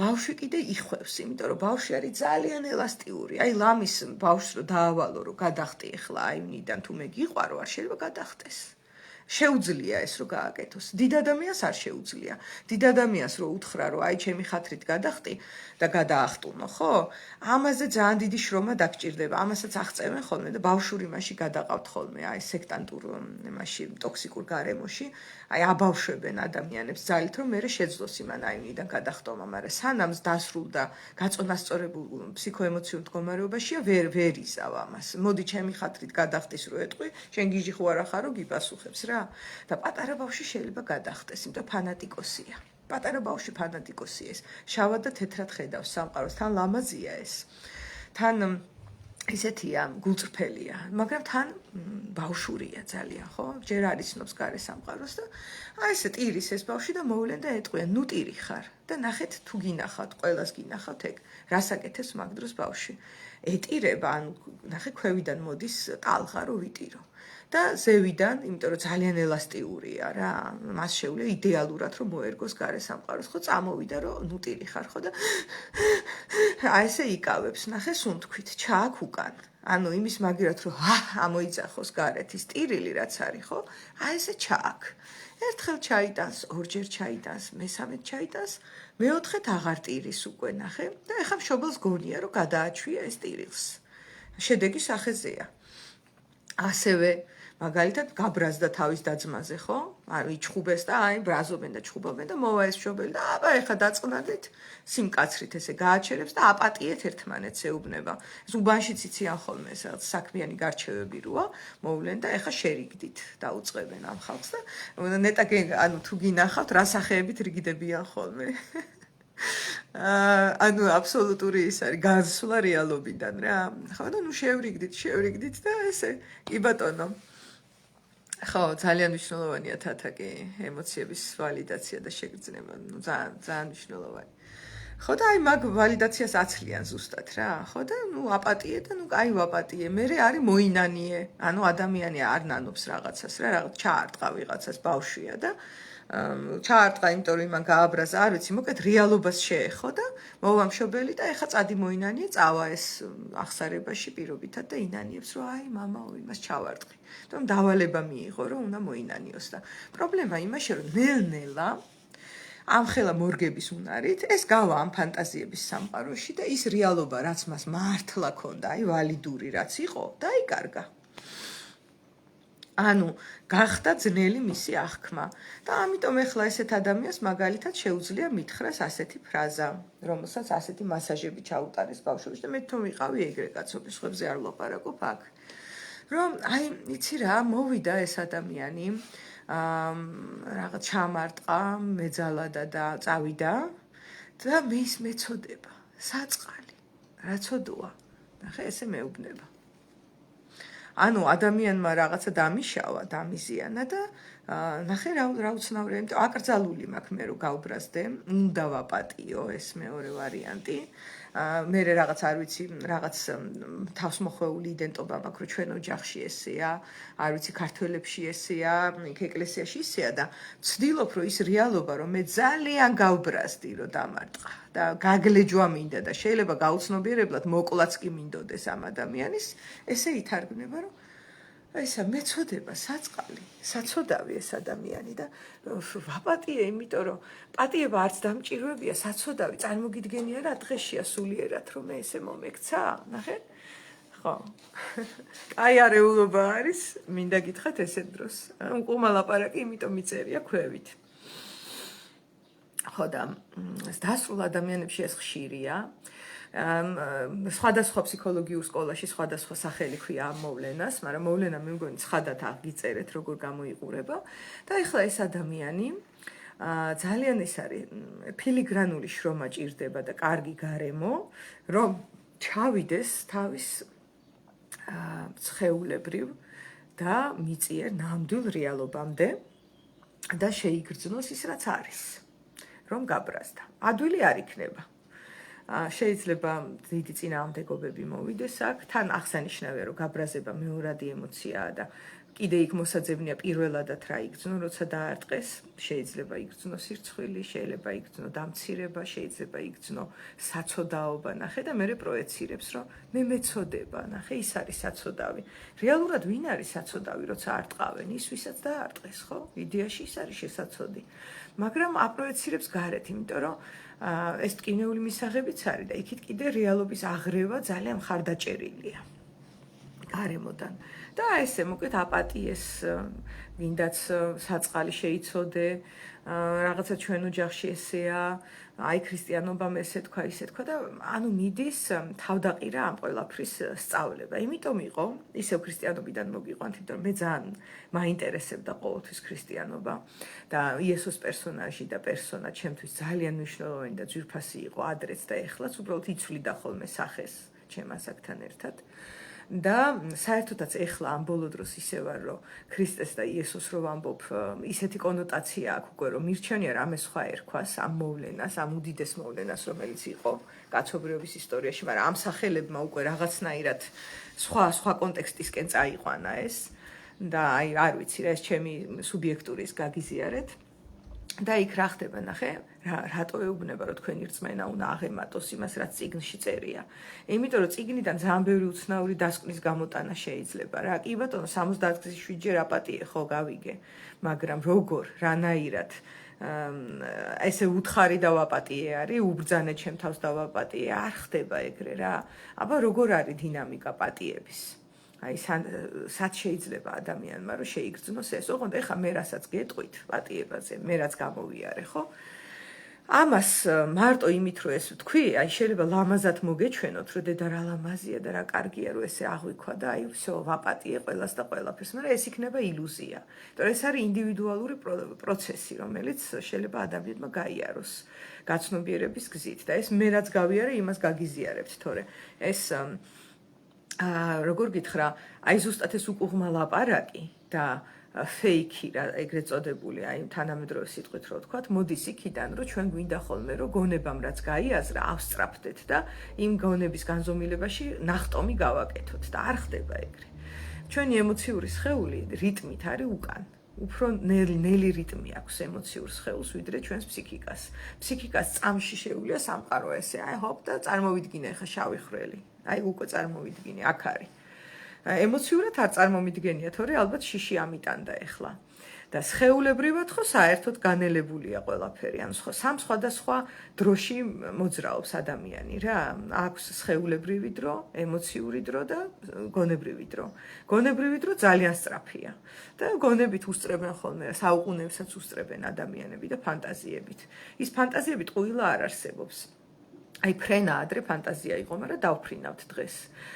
ბავშვი კიდე იხვევს იმიტომ რომ ბავშვი არის ძალიან ელასტიური აი ლამის ბავშვს რო დაავალო რომ გადახტი ახლა აი ვნიდან თუ მე გიყვარო არ შეიძლება გადახტეს შეუძლია ეს რომ გააკეთოს. დიდ ადამიანს არ შეუძლია. დიდ ადამიანს რო უთხრა რომ აი ჩემი ხათრით გადახტი და გადაახტუნო, ხო? ამაზე ძალიან დიდი შრომა დაგჭირდება. ამასაც აღწევენ ხოლმე და ბავშვური მასში გადაყავთ ხოლმე აი სექტანტურ მასში ტოქსიკურ გარემოში. აი აბავშვებენ ადამიანებს ძალით რომ მერე შეძლოს იმან აი ვნიდან გადახტომა, მაგრამ სანამ დასრულდა გაწონასწორებულ ფსიქოემოციურ მდგომარეობაშია ვერ იზავ ამას. მოდი ჩემი ხათრით გადახტის რო ეტყვი, შენ გიჟი ხო არ ახარო გიპასუხებს რა. რა და პატარა ბავშვი შეიძლება გადახდეს, იმიტომ ფანატიკოსია. პატარა ბავშვი ფანატიკოსია ეს. შავად და თეთრად ხედავს სამყაროს, თან ლამაზია ეს. თან ისეთია, გულწრფელია, მაგრამ თან ბავშვურია ძალიან, ხო? ჯერ არ იცნობს გარე სამყაროს და აი ესე ტირის ეს ბავშვი და მოვლენ და ეტყვიან, ნუ ტირი ხარ და ნახეთ თუ გინახავთ, ყველას გინახავთ ეგ. რას აკეთებს მაგ დროს ბავშვი? ეტირება, ანუ ნახე ქვევიდან მოდის ტალღა რო ვიტირო. და ზევიდან, იმიტომ რომ ძალიან ელასტიურია რა, მას შეუძლია იდეალურად რომ მოერგოს გარე სამყაროს, ხო, წამოვიდა რომ ნუ ტირი ხარ, ხო და აი ესე იკავებს, ნახე სუნთქვით, ჩააქ უკან. ანუ იმის მაგერად რომ ამოიძახოს გარეთ ის ტირილი რაც არის, ხო? აი ესე ჩააქ. ერთხელ ჩაიტანს, ორჯერ ჩაიტანს, მესამედ ჩაიტანს, მეოთხედ აღარ ტირის უკვე, ნახე? და ეხლა მშობელს გონია რომ გადააჩვია ეს ტირილს. შედეგი სახეზეა. ასევე მაგალითად გაბრაზდა თავის დაძმაზე, ხო? ანუ იჩხუბეს და აი ბრაზობენ და ჩხუბობენ და მოვა ეს მშობელი და აბა ეხლა დაწყნადით სიმკაცრით ესე გააჩერებს და აპატიეთ ერთმანეთს ეუბნება. ეს უბანშიც იციან ხოლმე ეს საქმიანი გარჩევები როა, მოვლენ და ეხლა შერიგდით დაუწყებენ ამ ხალხს და ნეტა ანუ თუ გინახავთ რა სახეებით რიგდებიან ხოლმე. ანუ აბსოლუტური ის არის განსვლა რეალობიდან რა. ხო და ნუ შევრიგდით და ესე კი ბატონო. ხო, ძალიან მნიშვნელოვანია თათაკი ემოციების ვალიდაცია და შეგრძნება, ნუ ძალიან მნიშვნელოვანი. ხო და აი მაგ ვალიდაციას აცლიან ზუსტად რა. ხო და ნუ აპატიე და ნუ კაი ვაპატიე. მერე არის მოინანიე. ანუ ადამიანი არ ნანობს რაღაცას რა, რაღაც ჩაარტყა ვიღაცას ბავშვია და ჩაარტყა, იმიტომ რომ იმან გააბრაზა, არ ვიცი, მოკლედ რეალობას შეეხო და მოვა მშობელი და ეხა წადი მოინანიე, წავა ეს ახსარებაში პირობითად და ინანიებს, რომ აი მამაო, იმას ჩავარტყი. თუმცა დავალება მიიღო, რომ უნდა მოინანიოს და პრობლემა იმაში, რომ ნელ-ნელა ამ ხელა მორგების უნარით ეს გავა ამ ფანტაზიების სამყაროში და ის რეალობა, რაც მას მართლა ქონდა, აი ვალიდური რაც იყო, დაიკარგა. ანუ გახდა ძნელი მისი აღქმა და ამიტომ ეხლა ესეთ ადამიანს მაგალითად შეუძლია მითხრას ასეთი ფრაზა, რომელსაც ასეთი მასაჟები ჩაუტარეს ბავშვებში და მე თვითონ ვიყავი ეგრე კაცობის ხებზე არ ვლაპარაკობ აქ. რომ აი იცი რა, მოვიდა ეს ადამიანი, რაღაც ჩამარტყა, მეძალადა და წავიდა და მის მეწოდება, საწყალი, რა ცოდოა. ნახე, ესე მეუბნება. ანუ ადამიანმა რაღაცა დამიშავა, დამიზიანა და ნახე რა უცნაურია, იმიტომ აკრძალული მაქვს მე რომ გავბრაზდე, უნდა ვაპატიო ეს მეორე ვარიანტი. მე რაღაც არ ვიცი, რაღაც თავსმოხვეული იდენტობა მაქვს, რომ ჩვენ ოჯახში ესეა, არ ვიცი ქართველებში ესეა, იქ ეკლესიაში ისეა და ვცდილობ რომ ის რეალობა რომ მე ძალიან გავბრაზდი რომ დამარტყა და გაგლეჯვა მინდა და შეიძლება გაუცნობიერებლად მოკლაც კი მინდოდეს ამ ადამიანის, ესე ითარგმნება რომ ესა მეწოდება საწყალი, საცოდავი ეს ადამიანი და ვაპატიე, იმიტომ რომ პატიება არც დამჭირვებია, საცოდავი წარმოგიდგენია რა დღეშია სულიერად რომ მე ესე მომექცა, ნახე? ხო. აი არეულობა არის, მინდა გითხრათ ესეთ დროს. უკუმა ლაპარაკი, იმიტომ მიწერია ქვევით. ხო და დასრულ ადამიანებში ეს ხშირია. სხვადასხვა ფსიქოლოგიურ სკოლაში სხვადასხვა სახელი ქვია ამ მოვლენას, მაგრამ მოვლენა მე მგონი ცხადად აღიწერეთ როგორ გამოიყურება და ეხლა ეს ადამიანი ძალიან ის არის ფილიგრანული შრომა ჭირდება და კარგი გარემო, რომ ჩავიდეს თავის ცხეულებრივ და მიწიერ ნამდვილ რეალობამდე და შეიგრძნოს ის რაც არის, რომ გაბრაზდა. ადვილი არ იქნება. შეიძლება დიდი წინააღმდეგობები მოვიდეს აქ, თან აღსანიშნავია, რომ გაბრაზება მეორადი ემოციაა და კიდე იქ მოსაძებნია პირველადად რა იგრძნო, როცა დაარტყეს, შეიძლება იგრძნო სირცხვილი, შეიძლება იგრძნო დამცირება, შეიძლება იგრძნო საცოდაობა, ნახე და მე პროეცირებს, რომ მე მეწოდება, ნახე, ის არის საცოდავი. რეალურად ვინ არის საცოდავი, როცა არტყავენ, ის ვისაც დაარტყეს, ხო? იდეაში ის არის შესაძოდი. მაგრამ აპროეცირებს გარეთ, იმიტომ რომ ეს ტკინეული მისაღებიც არის და იქით კიდე რეალობის აღრევა ძალიან მხარდაჭერილია. გარემოდან. და ესე მოკლედ აპატიეს ვინდაც საწყალი შეიცოდე, რაღაცა ჩვენ ოჯახში ესეა, აი ქრისტიანობამ ესე თქვა, ისე თქვა და ანუ მიდის თავდაყირა ამ ყველაფრის სწავლება. იმიტომ იყო, ისევ ქრისტიანობიდან მოგიყვანთ, იმიტომ მე ძალიან მაინტერესებდა ყოველთვის ქრისტიანობა და იესოს პერსონაჟი და პერსონა ჩემთვის ძალიან მნიშვნელოვანი და ძვირფასი იყო ადრეც და ეხლაც უბრალოდ იცვლიდა ხოლმე სახეს ჩემ ასაკთან ერთად. და საერთოდაც ეხლა ამ ბოლო დროს ისე ვარ, რომ ქრისტეს და იესოს რო ვამბობ, ისეთი კონოტაცია აქვს უკვე, რომ მირჩენია რამე სხვა ერქვას ამ მოვლენას, ამ უდიდეს მოვლენას, რომელიც იყო კაცობრიობის ისტორიაში, მაგრამ ამ სახელებმა უკვე რაღაცნაირად სხვა კონტექსტისკენ წაიყვანა ეს და აი არ ვიცი რა ეს ჩემი სუბიექტურის გაგიზიარეთ. და იქ რა ხდება ნახე, რატო ეუბნება რომ თქვენი რწმენა უნდა აღემატოს იმას, რაც წიგნში წერია. იმიტომ რომ წიგნიდან ძალიან ბევრი უცნაური დასკვნის გამოტანა შეიძლება რა. კი ბატონო 77-ჯერ აპატიე ხო გავიგე, მაგრამ როგორ, რანაირად ესე უთხარი დავაპატიე არის, უბრძანე ჩემ თავს დავაპატიე, არ ხდება ეგრე რა. აბა როგორ არის დინამიკა პატიების? აი სად შეიძლება ადამიანმა რომ შეიგრძნოს ეს, ოღონდ ეხა მე რასაც გეტყვით პატიებაზე, მე რაც გამოვიარე, ხო? ამას მარტო იმით რომ ეს ვთქვი, აი შეიძლება ლამაზად მოგეჩვენოთ, რომ დედა რა ლამაზია და რა კარგია, რომ ესე აღვიქვა და აი всё, ვაპატიე ყველას და ყველაფერს, მაგრამ ეს იქნება ილუზია. იმიტომ ეს არის ინდივიდუალური პროცესი, რომელიც შეიძლება ადამიანმა გაიაროს გაცნობიერების გზით და ეს მე რაც გავიარე, იმას გაგიზიარებთ, თორე ეს როგორ გითხრა, აი ზუსტად ეს უკუღმა ლაპარაკი და ფეიქი რა ეგრეთ წოდებული, აი თანამედროვე სიტყვით რო ვთქვათ, მოდის იქიდან, რომ ჩვენ გვინდა ხოლმე რომ გონებამ რაც გაიაზრა, ავსწრაფდეთ და იმ გონების განზომილებაში ნახტომი გავაკეთოთ და არ ხდება ეგრე. ჩვენი ემოციური სხეული რიტმით არის უკან. უფრო ნელი რიტმი აქვს ემოციურ სხეულს, ვიდრე ჩვენს ფსიქიკას. ფსიქიკას წამში შეუძლია სამყარო ესე, აი ჰოპ და წარმოვიდგინე ხა შავი ხვრელი. აი უკვე წარმოვიდგინე, აქ არის. ემოციურად არ წარმომიდგენია, თორე ალბათ შიში ამიტანდა ეხლა. და სხეულებრივად ხო საერთოდ განელებულია ყველაფერი, ანუ სამ სხვადასხვა დროში მოძრაობს ადამიანი რა. აქვს სხეულებრივი დრო, ემოციური დრო და გონებრივი დრო. გონებრივი დრო ძალიან სწრაფია და გონებით უსწრებენ ხოლმე, საუყუნეებსაც უსწრებენ ადამიანები და ფანტაზიებით. ის ფანტაზიები ტყუილა არ არსებობს. აი ფრენა ადრე ფანტაზია იყო, მაგრამ დავფრინავთ დღეს.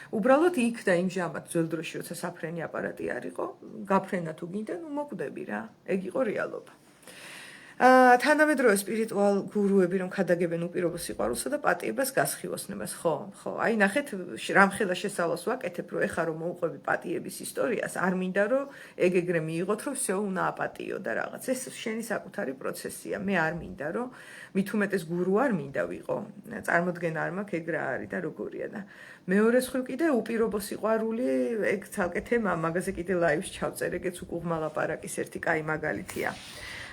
უბრალოდ იქ და იმჟამად ძველ დროში, როცა საფრენი აპარატი არ იყო, გაფრენა თუ გინდა, ნუ მოკვდები რა. ეგ იყო რეალობა. თანამედროვე სპირიტუალ გურუები რომ ქადაგებენ უპირობო სიყვარულსა და პატიებას გასხივოსნებას, ხო. აი ნახეთ, რამხელა შესავალს ვაკეთებ, რომ ეხა რომ მოუყვები პატიების ისტორიას, არ მინდა რომ ეგ-ეგრე მიიღოთ, რომ всё უნდა აპატიო და რაღაც. ეს შენი საკუთარი პროცესია. მე არ მინდა რომ მით უმეტეს გურუ არ მინდა ვიყო. წარმოდგენა არ მაქვს ეგ რა არის და როგორია და მეორე მხრივ კიდე უპირობო სიყვარული, ეგ ცალკე თემა, მაგაზე კიდე ლაივს ჩავწერ, ეგეც უკუღმა ლაპარაკის ერთი კაი მაგალითია.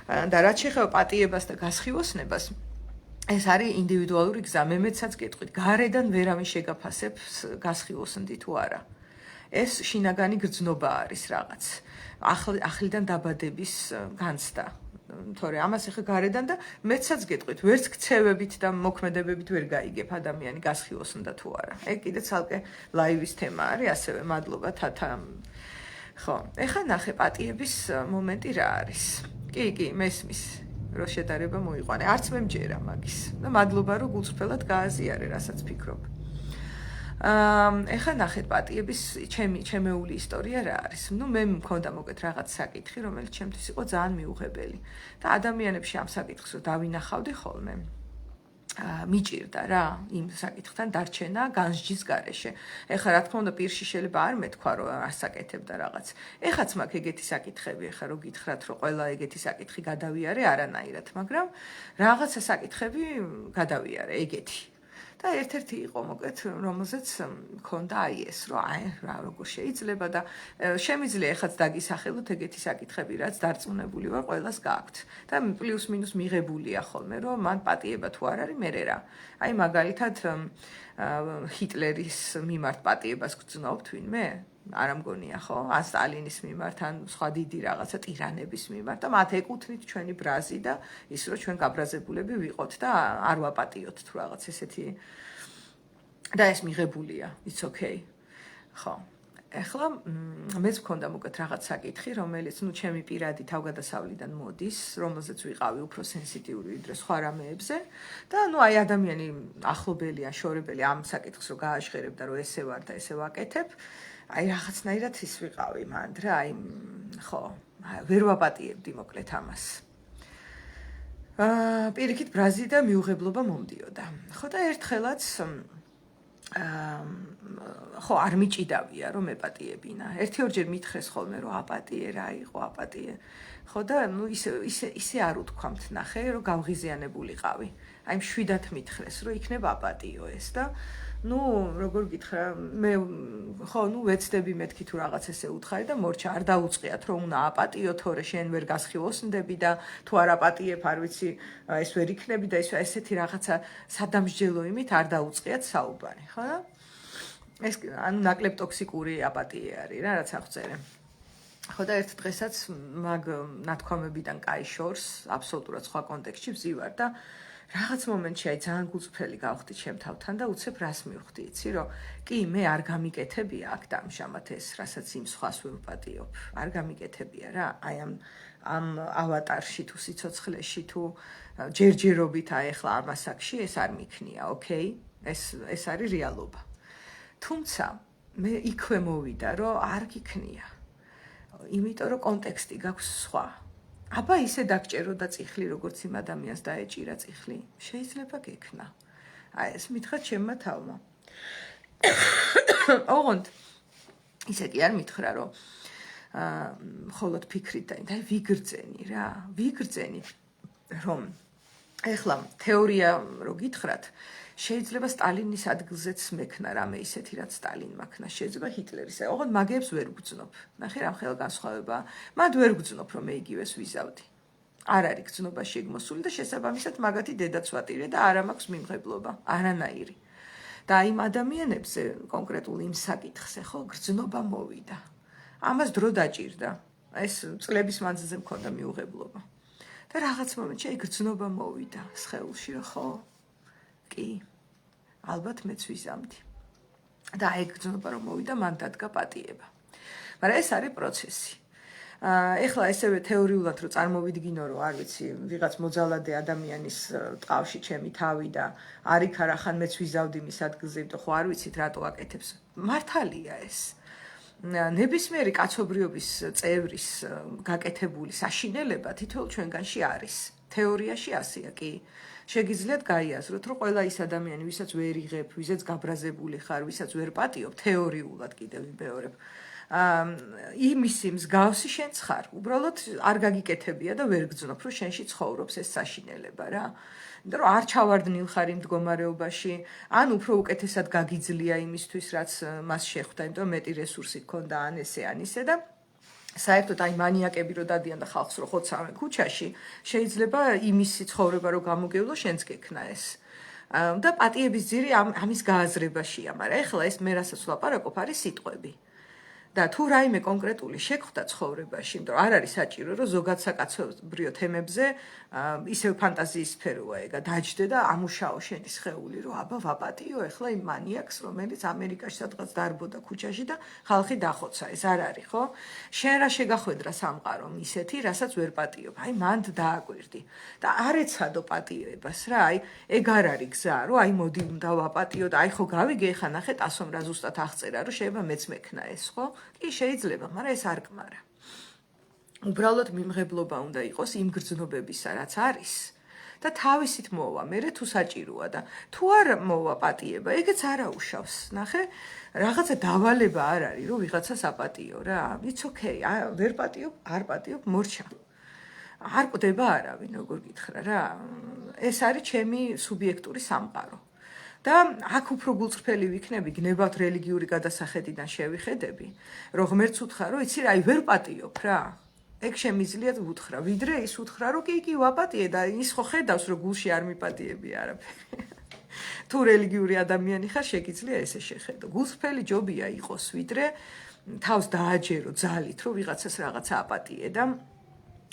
და რაც შეეხება პატიებას და გასხივოსნებას, ეს არის ინდივიდუალური გზა. მე მეცაც გეტყვით, გარედან ვერავინ შეგაფასებს გასხივოსნდი თუ არა. ეს შინაგანი გრძნობა არის რაღაც. ახლიდან დაბადების განცდა. თორე ამას ახლა გარედან და მეცაც გეტყვით, ვერც ქცევებით და მოქმედებებით ვერ გაიგებ ადამიანი გასხივოსნდა თუ არა. ეგ კიდე ცალკე ლაივის თემა არის, ასევე მადლობა თათა. ხო, ეხლა ნახე პატიების მომენტი რა არის. კი, მესმის, რომ შედარება მოიყვანე. არც მე მჯერა მაგის. და მადლობა, რომ გულწრფელად გააზიარე, რასაც ფიქრობ. ეხლა ნახეთ პატიების ჩემეული ისტორია რა არის. ნუ მე მქონდა მოკეთ რაღაც საკითხი, რომელიც ჩემთვის იყო ძალიან მიუღებელი. და ადამიანებში ამ საკითხს რომ დავინახავდი ხოლმე. მიჭირდა რა იმ საკითხთან დარჩენა განსჯის გარეშე. ეხლა რა თქმა უნდა პირში შეიძლება არ მეთქვა რომ ასაკეთებდა რაღაც. ეხაც მაქვს ეგეთი საკითხები, ეხლა რო გითხრათ რომ ყველა ეგეთი საკითხი გადავიარე არანაირად, მაგრამ რაღაცა საკითხები გადავიარე ეგეთი. და ერთ-ერთი იყო მოკეთ, რომელზეც მქონდა აი ეს, რომ აი რა როგორ შეიძლება და შემიძლია ეხაც დაგისახელოთ ეგეთი საკითხები, რაც დარწმუნებული ვარ ყველას გააქვთ. და პლუს მინუს მიღებულია ხოლმე, რომ მან პატიება თუ არ არის, მერე რა. აი მაგალითად ჰიტლერის მიმართ პატიებას გრძნობთ ვინმე? არ ამგონია ხო? ან სტალინის მიმართ, ან სხვა დიდი რაღაცა ტირანების მიმართ და მათ ეკუთვნით ჩვენი ბრაზი და ის რომ ჩვენ გაბრაზებულები ვიყოთ და არ ვაპატიოთ თუ რაღაც ესეთი და ეს მიღებულია, it's okay. ხო. ეხლა მეც მქონდა მოკეთ რაღაც საკითხი, რომელიც ჩემი პირადი თავგადასავლიდან მოდის, რომელზეც ვიყავი უფრო სენსიტიური ვიდრე სხვა რამეებზე და აი ადამიანი ახლობელი ან შორებელი ამ საკითხს რო გააჟღერებდა, რომ ესე ვარ და ესე ვაკეთებ, აი რაღაცნაირად ის ვიყავი მანდ რა, აი ხო, ვერ ვაპატიებდი მოკლედ ამას. პირიქით ბრაზი და მიუღებლობა მომდიოდა. ხო და ერთხელაც ხო არ მიჭიდავია რომ ეპატიებინა. ერთი-ორჯერ მითხრეს ხოლმე რომ აპატიე რა იყო აპატიე. ხო და ისე არ უთქვამთ ნახე რომ გავღიზიანებულიყავი. აი მშვიდად მითხრეს რომ იქნება აპატიო ეს და როგორ გითხრა მე ხო ვეცდები მეთქი თუ რაღაც ესე უთხარი და მორჩა არ დაუწყიათ რომ უნდა აპატიო თორე შენ ვერ გასხივოსნდები და თუ არ აპატიებ არ ვიცი ეს ვერ იქნები და ესეთი რაღაცა სადამსჯელო იმით არ დაუწყიათ საუბარი ხო და ეს ანუ ნაკლებ ტოქსიკური აპატია არის რა რაც აღწერე ხო და ერთ დღესაც მაგ ნათქვამებიდან კაი შორს აბსოლუტურად სხვა კონტექსტში ვზივარ და რაღაც მომენტში აი ძალიან გულწრფელი გავხდი ჩემ თავთან და უცებ რას მივხვდი იცი რომ კი მე არ გამიკეთებია აქ და ამჟამად ეს რასაც იმ სხვას ვერ ვპატიობ არ გამიკეთებია რა აი ამ ავატარში თუ სიცოცხლეში თუ ჯერჯერობით აი ახლა ამ ასაკში ეს არ მიქნია ოკეი ეს არის რეალობა თუმცა მე იქვე მოვიდა რომ არ გიქნია იმიტომ რომ კონტექსტი გაქვს სხვა აბა ისე დაგჭეროდა წიხლი როგორც იმ ადამიანს დაეჭირა წიხლი შეიძლება გექნა აი ეს მითხრა ჩემმა თავმა ოღონდ ისე კი არ მითხრა რომ მხოლოდ ფიქრით და ვიგრძენი რა ვიგრძენი რომ ეხლა თეორია რო გითხრათ შეიძლება სტალინის ადგილზეც მექნა რამე ისეთი რაც სტალინმა ქნა შეიძლება ჰიტლერის ოღონდ მაგებს ვერ ვგრძნობ ნახე რა ხელ განსხვავება მათ ვერ ვგრძნობ რომ მე იგივეს ვიზავდი არ არის გრძნობა შეგმოსული და შესაბამისად მაგათი დედაც ვატირე და არა მაქვს მიმღებლობა არანაირი და იმ ადამიანებზე კონკრეტულ იმ საკითხზე ხო გრძნობა მოვიდა ამას დრო დაჭირდა ეს წლების მანძილზე მქონდა მიუღებლობა და რაღაც მომენტში აი გრძნობა მოვიდა სხეულში ხო კი ალბათ მეც ვიზამდი და აი გრძნობა რომ მოვიდა მან დადგა პატიება მაგრამ ეს არის პროცესი ეხლა ესევე თეორიულად რომ წარმოვიდგინო რომ არ ვიცი ვიღაც მოძალადე ადამიანის ტყავში ჩემი თავი და არ იქ არახან მეც ვიზავდი მის ადგილზე იმიტომ ხო არ ვიცით რატო აკეთებს მართალია ეს ნებისმიერი კაცობრიობის წევრის გაკეთებული საშინელება თითოეულ ჩვენგანში არის თეორიაში ასეა კი შეგიძლიათ გაიაზროთ რომ ყველა ის ადამიანი ვისაც ვერ იღებ ვისაც გაბრაზებული ხარ ვისაც ვერ პატიობ თეორიულად კიდევ ვიმეორებ იმისი მსგავსი შენც ხარ უბრალოდ არ გაგიკეთებია და ვერ გძნობ რომ შენში ცხოვრობს ეს საშინელება რა იმიტომ რომ არ ჩავარდნილ ხარ იმ მდგომარეობაში ან უფრო უკეთესად გაგიძლია იმისთვის რაც მას შეხვდა იმიტომ რომ მეტი რესურსი გქონდა ან ესე ან ისე და საერთოდ აი მანიაკები რო დადიან და ხალხს რო ხოცავენ ქუჩაში შეიძლება იმისი ცხოვრება რო გამოგევლო შენც გექნა ეს და პატიების ძირი ამის გააზრებაშია მაგრამ ეხლა ეს მე რასაც ვლაპარაკობ არის სიტყვები და თუ რაიმე კონკრეტული შეგხვდა ცხოვრებაში, იმიტომ არ არის საჭირო, რომ ზოგად საკაცობრიო თემებზე ისევ ფანტაზიის სფეროა ეგა დაჯდე და ამუშაო შენი სხეული, რომ აბა ვაპატიო ეხლა იმ მანიაკს, რომელიც ამერიკაში სადღაც დარბოდა ქუჩაში და ხალხი დახოცა, ეს არ არის, ხო? შენ რა შეგახვედრა სამყარომ ისეთი, რასაც ვერ პატიობ. აი მანდ დააკვირდი და არ ეცადო პატიებას რა, აი ეგ არ არის გზა, რომ აი მოდი უნდა ვაპატიო და აი ხო გავიგე ხა ნახე ტასომ რა ზუსტად აღწერა, რომ შეიძლება მეც მექნა ეს, ხო? კი შეიძლება, მაგრამ ეს არ კმარა. უბრალოდ მიმღებლობა უნდა იყოს იმ გრძნობებისა, რაც არის და თავისით მოვა, მერე თუ საჭიროა და თუ არ მოვა პატიება, ეგეც არაუშავს. ნახე, რაღაცა დავალება არ არის, რომ ვიღაცას აპატიო რა. It's okay, ვერ პატიობ, არ პატიობ, მორჩა. არ კვდება არავინ, როგორ გითხრა რა. ეს არის ჩემი სუბიექტური სამყარო. და აქ უფრო გულწრფელი ვიქნები, გნებავთ რელიგიური გადასახედიდან შევიხედები, რომ ღმერთს უთხრა, რომ იცი რა, აი ვერ პატიობ რა. ეგ შემიძლიათ ვუთხრა, ვიდრე ის უთხრა, რომ კი ვაპატიე და ის ხო ხედავს, რომ გულში არ მიპატიები არაფერი. თუ რელიგიური ადამიანი ხარ, შეგიძლია ესე შეხედო. გულწრფელი ჯობია იყოს, ვიდრე თავს დააჯერო ძალით, რომ ვიღაცას რაღაცა აპატიე და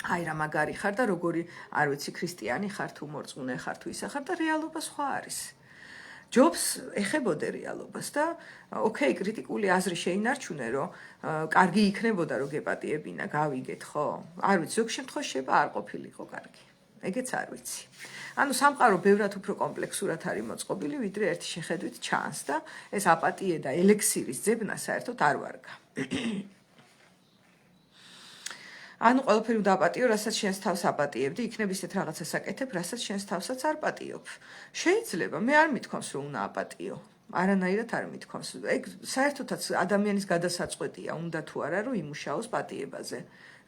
აი რა მაგარი ხარ და როგორი, არ ვიცი, ქრისტიანი ხარ თუ მორწმუნე ხარ თუ ისა ხარ და რეალობა სხვა არის. ჯობს ეხებოდე რეალობას და ოკეი, კრიტიკული აზრი შეინარჩუნე, რომ კარგი იქნებოდა რომ გეპატიებინა, გავიგეთ, ხო? არ ვიცი, ზოგ შემთხვევაში შეიძლება არ ყოფილიყო კარგი. ეგეც არ ვიცი. ანუ სამყარო ბევრად უფრო კომპლექსურად არის მოწყობილი, ვიდრე ერთი შეხედვით ჩანს და ეს აპატიე და ელექსირის ძებნა საერთოდ არ ვარგა. ანუ ყველაფერი უნდა აპატიო, რასაც შენს თავს აპატიებდი, იქნებ ისეთ რაღაცას აკეთებ, რასაც შენს თავსაც არ პატიობ. შეიძლება, მე არ მithქვამს, რომ უნდა აპატიო. არანაირად არ მithქვამს. ეგ საერთოდაც ადამიანის გადასაწყვეტია, უნდა თუ არა, რომ იმუშაოს პატიებაზე.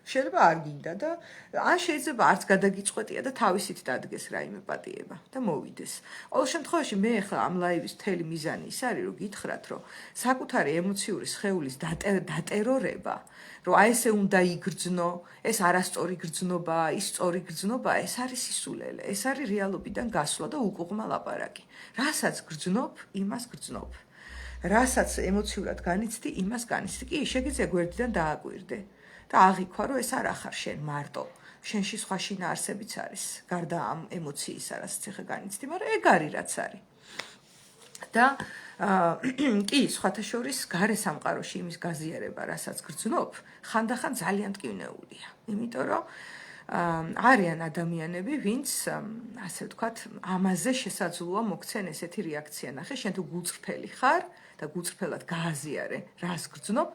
შეიძლება არ გინდა და ან შეიძლება არც გადაგიწყვეტია და თავისით დადგეს რაიმე პატიება და მოვიდეს. ყოველ შემთხვევაში მე ახლა ამ ლაივის მთელი მიზანი ის არის, რომ გითხრათ, რომ საკუთარი ემოციური სხეულის დატერორება, რომ აი ესე უნდა იგრძნო, ეს არასწორი გრძნობაა, ის სწორი გრძნობაა, ეს არის სისულელე, ეს არის რეალობიდან გასვლა და უკუღმა ლაპარაკი. რასაც გრძნობ, იმას გრძნობ. რასაც ემოციურად განიცდი, იმას განიცდი. კი, შეგიძლია გვერდიდან დააკვირდე. და აღიქვა, რომ ეს არ ახარ შენ მარტო. შენში სხვა შინაარსებიც არის, გარდა ამ ემოციისა, რასაც ახლა განიცდი, მაგრამ ეგ არის რაც არის. და კი, სხვათა შორის გარე სამყაროში იმის გაზიარება, რასაც გრძნობ, ხანდახან ძალიან ტკივნეულია. იმიტომ რომ არიან ადამიანები, ვინც ასე ვთქვათ, ამაზე შესაძლოა მოქცენ ესეთი რეაქცია. ნახე, შენ თუ გულწრფელი ხარ და გულწრფელად გააზიარე, რას გრძნობ,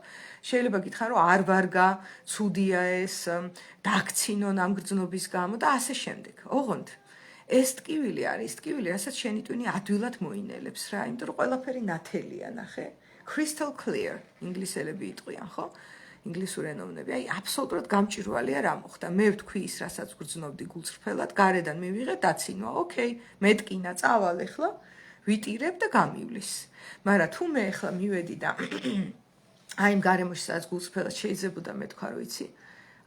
შეიძლება გითხრა, რომ არ ვარგა, ცუდია ეს, დაგცინონ ამ გრძნობის გამო და ასე შემდეგ. ოღონდ ეს ტკივილი არის, ტკივილი, რასაც შენი ტვინი ადვილად მოინელებს რა, იმიტომ რომ ყველაფერი ნათელია, ნახე. Crystal clear, ინგლისელები იტყვიან, ხო? ინგლისურ ენოვნები, აი აბსოლუტურად გამჭირვალეა რა მოხდა. მე ვთქვი ის, რასაც გრძნობდი გულწრფელად, გარედან მივიღე დაცინვა. ოკეი, მეტკინა წავალ ახლა, ვიტირებ და გამივლის. მაგრამ თუ მე ახლა მივედი და აი იმ გარემოში სადაც გულწრფელად შეიძლებოდა მე თქვა, რომ იცი,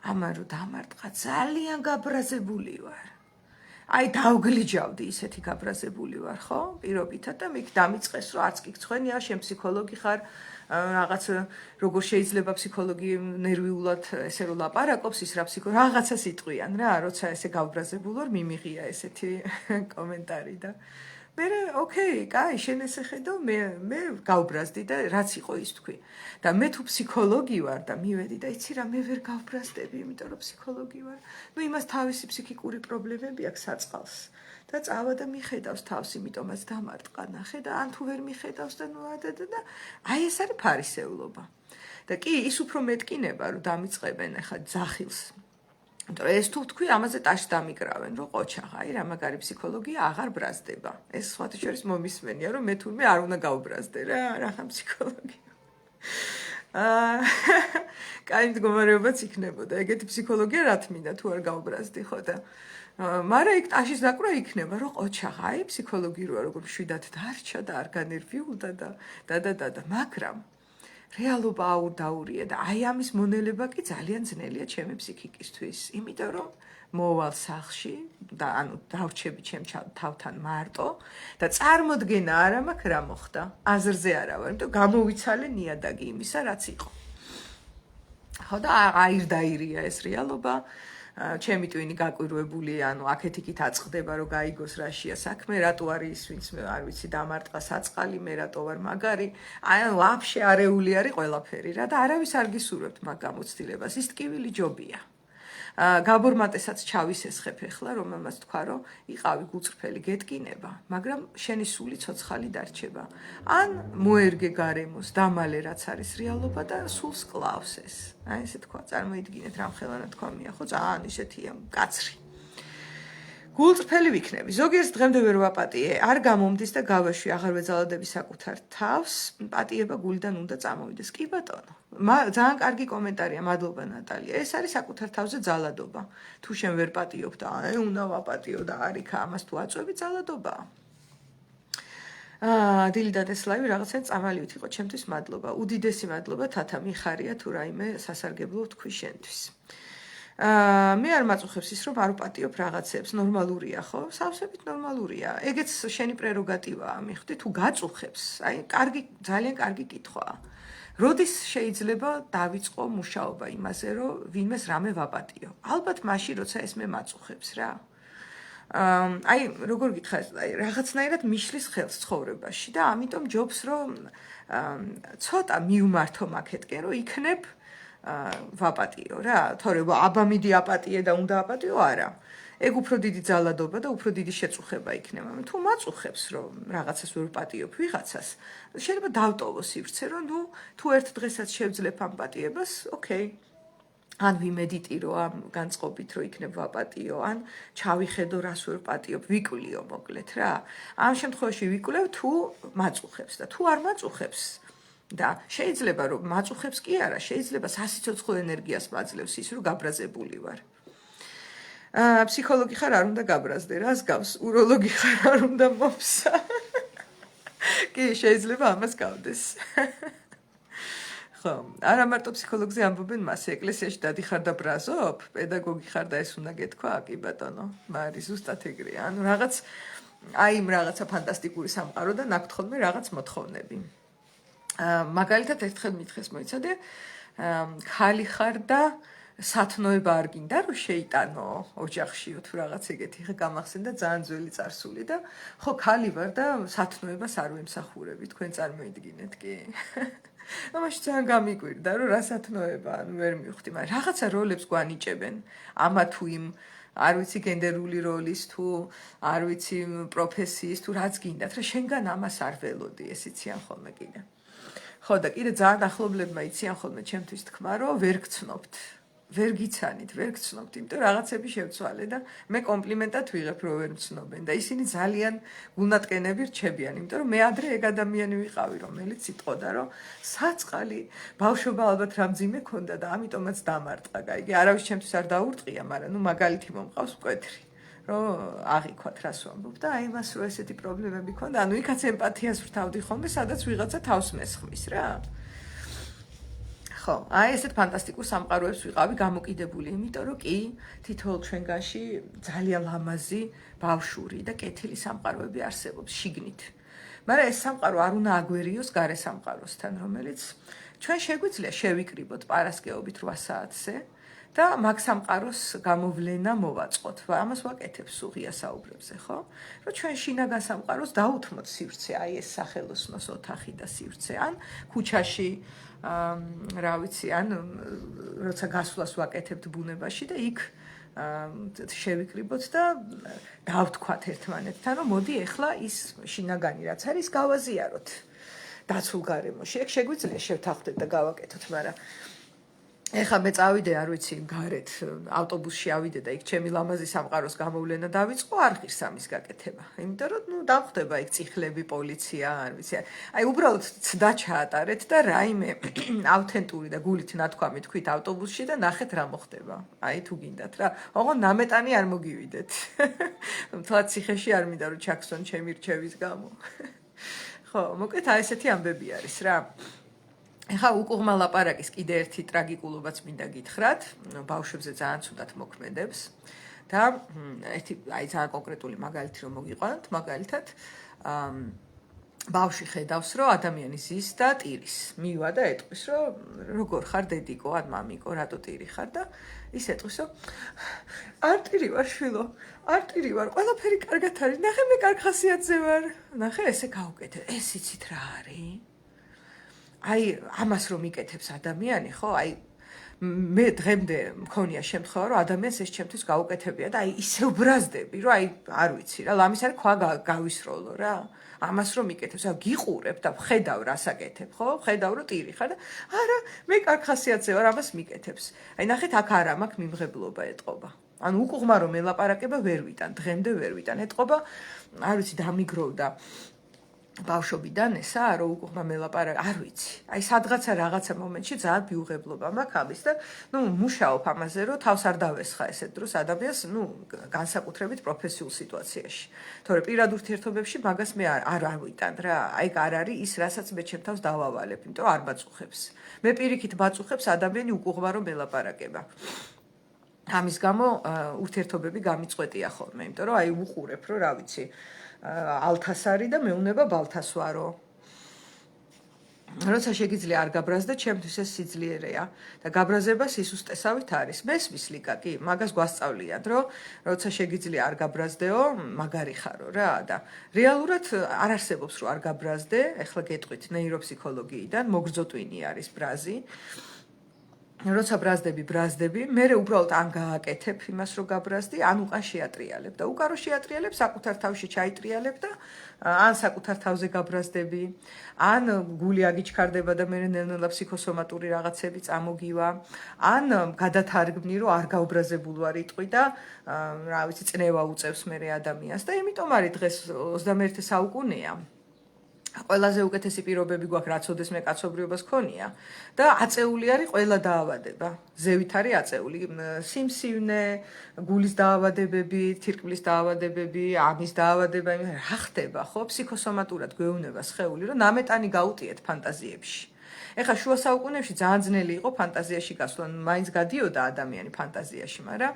ამან რომ დამარტყა, ძალიან გაბრაზებული ვარ. აი დავგლიჯავდი ისეთი გაბრაზებული ვარ, ხო? პირობითად და მიქ დამიწყეს, რომ არც კი გცხვენია, შენ ფსიქოლოგი ხარ, რაღაც როგორ შეიძლება ფსიქოლოგი ნერვიულად ესე რომ ლაპარაკობს, ის რა რაღაცას იტყვიან რა, როცა ესე გავბრაზებული ვარ, მიმიღია ესეთი კომენტარი და მე ოკეი, კაი, შენ ესე ხედავ, მე გავბრაზდი და რაც იყო ის თქვი. და მე თუ ფსიქოლოგი ვარ და მივედი და იცი რა, მე ვერ გავბრაზდები, იმიტომ რომ ფსიქოლოგი ვარ. ნუ იმას თავისი ფსიქიკური პრობლემები აქვს საწყალს. და წავა და მიხედავს თავს, იმიტომაც დამარტყა, ნახე და ან თუ ვერ მიხედავს და ნუ და აი ეს არის ფარისეულობა. და კი, ის უფრო მეტკინება, რომ დამიწყებენ ახლა ძახილს. იმიტომ ეს თუ თქვი, ამაზე ტაშს დამიკრავენ, რომ ყოჩაღა, აი რა მაგარი ფსიქოლოგია აღარ ბრაზდება. ეს სხვათა შორის მომისმენია, რომ მე თურმე არ უნდა გავბრაზდე რა, რახან ფსიქოლოგი. კაი მდგომარეობაც იქნებოდა. ეგეთი ფსიქოლოგია რა თმინდა, თუ არ გავბრაზდი ხო და მაგრამ იქ ტაშის დაკვრა იქნება, რომ ყოჩაღა, აი ფსიქოლოგი როა, როგორ მშვიდად დარჩა და არ განერვიულდა და მაგრამ რეალობა აურდაურია და აი ამის მონელება კი ძალიან ძნელია ჩემი ფსიქიკისთვის, იმიტომ რომ მოვალ სახლში და ანუ დავრჩები ჩემ თავთან მარტო და წარმოდგენა არ მაქვს რა მოხდა. აზრზე არა ვარ, იმიტომ გამოვიცალე ნიადაგი იმისა, რაც იყო. ხო და აირდაირია ეს რეალობა. ჩემი ტვინი გაკვირვებული, ანუ აქეთ-იქით აწყდება, რომ გაიგოს რაშია საქმე, რატო არის ის, ვინც არ ვიცი, დამარტყა საწყალი, მე რატო ვარ მაგარი. აი, ვაფშე არეული არის ყველაფერი რა და არავის არ გისურვებთ მაგ გამოცდილებას. ის ტკივილი ჯობია. გაბორ მატესაც ჩავისესხებ ახლა, რომელმაც თქვა, რომ იყავი გულწრფელი გეტკინება, მაგრამ შენი სული ცოცხალი დარჩება. ან მოერგე გარემოს, დამალე რაც არის რეალობა და სულს კლავს ეს. აი ესე თქვა, წარმოიდგინეთ რამხელა ნათქვამია, ხო, ძალიან ისეთია მკაცრი. გულწრფელი ვიქნები. ზოგიერთს დღემდე ვერ ვაპატიე, არ გამომდის და გავაშვი, აღარ ვეძალადები საკუთარ თავს, პატიება გულიდან უნდა წამოვიდეს. კი ბატონო. ძალიან კარგი კომენტარია, მადლობა ნატალია. ეს არის საკუთარ თავზე ძალადობა. თუ შენ ვერ პატიობ და აი უნდა ვაპატიო და არიქა, ამას თუ აწვევი ძალადობაა. დილიდან ეს ლაივი რაღაცა წამალივით იყო, ჩემთვის მადლობა. უდიდესი მადლობა თათა, მიხარია თუ რაიმე სასარგებლო თქვი შენთვის. მე არ მაწუხებს ის, რომ არ ვპატიობ რაღაცებს, ნორმალურია, ხო? სავსებით ნორმალურია. ეგეც შენი პრეროგატივაა, მიხვდი, თუ გაწუხებს, აი, ძალიან კარგი კითხვაა. როდის შეიძლება დავიწყო მუშაობა იმაზე, რომ ვინმეს რამე ვაპატიო? ალბათ მაშინ, როცა ეს მე მაწუხებს რა. აი როგორ გითხარ, აი რაღაცნაირად მიშლის ხელს ცხოვრებაში და ამიტომ ჯობს რომ ცოტა მივმართო მაქეთკენ რომ იქნებ ვაპატიო რა, თორე აბამიდი აპატიე და უნდა აპატიო არა. ეგ უფრო დიდი ძალადობა და უფრო დიდი შეწუხება იქნება. თუ მაწუხებს რომ რაღაცას ვერ პატიობ ვიღაცას, შეიძლება დავტოვო სივრცე რომ ნუ თუ ერთ დღესაც შევძლებ ამ პატიებას, ოკეი. ან ვიმედიტირო ამ განწყობით რომ იქნებ ვაპატიო, ან ჩავიხედო რას ვერ პატიობ, ვიკვლიო მოკლედ რა. ამ შემთხვევაში ვიკვლევ თუ მაწუხებს და თუ არ მაწუხებს და შეიძლება რომ მაწუხებს კი არა, შეიძლება სასიცოცხლო ენერგიას მაძლევს ის რომ გაბრაზებული ვარ. ფსიქოლოგი ხარ არ უნდა გაბრაზდე, რას გავს? უროლოგი ხარ არ უნდა მოფსა. კი, შეიძლება ამას გავდეს. ხო, არა მარტო ფსიქოლოგზე ამბობენ მას, ეკლესიაში დადიხარ და ბრაზობ, პედაგოგი ხარ და ეს უნდა გეთქვა, კი ბატონო, მაგრამ ზუსტად ეგრეა. ანუ რაღაც აი იმ რაღაცა ფანტასტიკური სამყარო და ნაქვთ ხოლმე რაღაც მოთხოვნები. მაგალითად ერთხელ მითხეს მოიცადე, ხალი ხარ და სათნოება არ გინდა რომ შეიტანო ოჯახშიო თუ რაღაც ეგეთი ხა გამახსენდა ძალიან ძველი წარსული და ხო ხალი ვარ და სათნოებას არ ვემსახურები თქვენ წარმოიდგინეთ კი ამაში ძალიან გამიკვირდა რომ რა სათნოება ანუ ვერ მივხვდი მაგრამ რაღაცა როლებს გვანიჭებენ ამა თუ იმ არ ვიცი გენდერული როლის თუ არ ვიცი პროფესიის თუ რაც გინდათ რა შენგან ამას არ ველოდი ეს იციან ხოლმე კიდე ხო და კიდე ძალიან ახლობლებმა იციან ხოლმე ჩემთვის თქმა რომ ვერ გცნობთ ვერ გიცანით, ვერ გცნობთ, იმიტომ რაღაცები შევცვალე და მე კომპლიმენტად ვიღებ, რომ ვერ მცნობენ და ისინი ძალიან გულნატკენები რჩებიან, იმიტომ რომ მე ადრე ეგ ადამიანი ვიყავი, რომელიც იტყოდა, რომ საწყალი ბავშვობა ალბათ რამძიმე ქონდა და ამიტომაც დამარტყა. იგი არავის ჩემთვის არ დაურტყია, მაგრამ ნუ მაგალითი მომყავს მკვეთრი, რომ აღიქვათ რას ვამბობ და აი მას რო ესეთი პრობლემები ქონდა, ანუ იქაც ემპათიას ვრთავდი ხოლმე, სადაც ვიღაცა თავს მესხმის რა. ხო, აი ესეთ ფანტასტიკურ სამყაროებს ვიყავი გამოკიდებული, იმიტომ რომ კი, თითოეულ ჩვენგანში ძალიან ლამაზი, ბავშვური და კეთილი სამყაროები არსებობს შიგნით. მაგრამ ეს სამყარო არ უნდა აგვერიოს გარე სამყაროსთან, რომელიც ჩვენ შეგვიძლია შევიკრიბოთ პარასკევობით 8 საათზე და მაგ სამყაროს გამოვლენა მოვაწყოთ. ამას ვაკეთებ სუღია საუბრებზე, ხო? რომ ჩვენ შინაგან სამყაროს დაუთმოთ სივრცე, აი ეს სახელოსნოს ოთახი და სივრცე, ან ქუჩაში რა ვიცი, ან როცა გასვლას ვაკეთებთ ბუნებაში და იქ შევიკრიბოთ და დავთქვათ ერთმანეთთან, რომ მოდი ახლა ის შინაგანი რაც არის გავაზიაროთ. დაცულ გარემოში. ეგ შეგვიძლია შევთანხმდეთ და გავაკეთოთ, მაგრამ ეხლა მე წავიდე, არ ვიცი, გარეთ ავტობუსში ავიდე და იქ ჩემი ლამაზი სამყაროს გამოვლენა დავიწყო, არ ღირს ამის გაკეთება. იმიტომ რომ ნუ დავხვდება იქ წიხლები, პოლიცია, არ ვიცი. აი უბრალოდ ცდა ჩაატარეთ და რაიმე ავთენტური და გულით ნათქვამი თქვით ავტობუსში და ნახეთ რა მოხდება. აი თუ გინდათ რა. ოღონდ ნამეტანი არ მოგივიდეთ. თლაც ციხეში არ მინდა რომ ჩაქსონ ჩემი რჩევის გამო. ხო, მოკლედ აი ესეთი ამბები არის რა. ეხლა უკუღმა ლაპარაკის კიდე ერთი ტრაგიკულობაც მინდა გითხრათ, ბავშვებზე ძალიან ცუდად მოქმედებს და ერთი აი ძალიან კონკრეტული მაგალითი რომ მოგიყვანოთ, მაგალითად ბავშვი ხედავს, რომ ადამიანი ზის და ტირის. მივა და ეტყვის, რომ როგორ ხარ დედიკო, ან მამიკო, რატო ტირი ხარ და ის ეტყვის, რომ არ ტირი ვარ შვილო, არ ტირი ვარ, ყველაფერი კარგად არის. ნახე მე კარგ ხასიათზე ვარ. ნახე ესე გავუკეთე. ეს იცით რა არის? აი ამას რომ იკეთებს ადამიანი, ხო? აი მე დღემდე მქონია შემთხვევა, რომ ადამიანს ეს ჩემთვის გაუკეთებია და აი ისევ ბრაზდები, რომ აი არ ვიცი რა, ლამის არის ქვა გავისროლო რა. ამას რომ იკეთებს, აი გიყურებ და ხედავ რას აკეთებ, ხო? ხედავ რომ ტირი ხარ და არა, მე კარგ ხასიათზე ვარ, ამას მიკეთებს. აი ნახეთ, აქ არა მაქვს მიმღებლობა ეტყობა. ანუ უკუღმა რომ ელაპარაკება ვერ ვიტან, დღემდე ვერ ვიტან. ეტყობა, არ ვიცი, დამიგროვდა ბავშვობიდან ესა რომ უკუღმა მელაპარაკ არ ვიცი. აი სადღაცა რაღაცა მომენტში ძალიან მიუღებლობა მაქვს ამის და ნუ მუშაობ ამაზე რომ თავს არ დავესხა ესეთ დროს ადამიანს ნუ განსაკუთრებით პროფესიულ სიტუაციაში. თორე პირად ურთიერთობებში მაგას მე არ ვიტან რა. აი არ არის ის რასაც მე ჩემ თავს დავავალებ, იმიტომ რომ არ მაწუხებს. მე პირიქით მაწუხებს ადამიანი უკუღმა რომ მელაპარაკება. ამის გამო ურთიერთობები გამიწყვეტია ხოლმე, იმიტომ რომ აი უყურებ რომ რა ვიცი ალთასარი და მეუნება ბალთასვარო. როცა შეგიძლია არ გაბრაზდე, ჩემთვის ეს სიძლიერეა და გაბრაზება სისუსტესავით არის. მესმის ლიკა კი, მაგას გვასწავლიან, რომ როცა შეგიძლია არ გაბრაზდეო, მაგარი ხარო რა და რეალურად არ არსებობს რომ არ გაბრაზდე, ეხლა გეტყვით ნეიროფსიქოლოგიიდან, მოგრძოტვინი არის ბრაზი. როცა ბრაზდები, მე უბრალოდ ან გააკეთებ იმას, რომ გაბრაზდი, ან უკან შეატრიალებ და უკან რო შეატრიალებ, საკუთარ თავში ჩაიტრიალებ და ან საკუთარ თავზე გაბრაზდები, ან გული აგიჩქარდება და მე ნელ-ნელა ფსიქოსომატური რაღაცები წამოგივა, ან გადათარგმნი, რომ არ გაუბრაზებული ვარ იტყვი და რა ვიცი, წნევა უწევს მე ადამიანს და იმიტომ არის დღეს 21 საუკუნეა. ყველაზე უკეთესი პირობები გვაქვს, რაც ოდესმე კაცობრიობას ქონია და აწეული არის ყველა დაავადება. ზევით არის აწეული, სიმსივნე, გულის დაავადებები, თირკმლის დაავადებები, ამის დაავადება, რა ხდება, ხო? ფსიქოსომატურად გვეუბნება სხეული, რომ ნამეტანი გაუტიეთ ფანტაზიებში. ეხლა შუა საუკუნეებში ძალიან ძნელი იყო ფანტაზიაში გასვლა, მაინც გადიოდა ადამიანი ფანტაზიაში, მაგრამ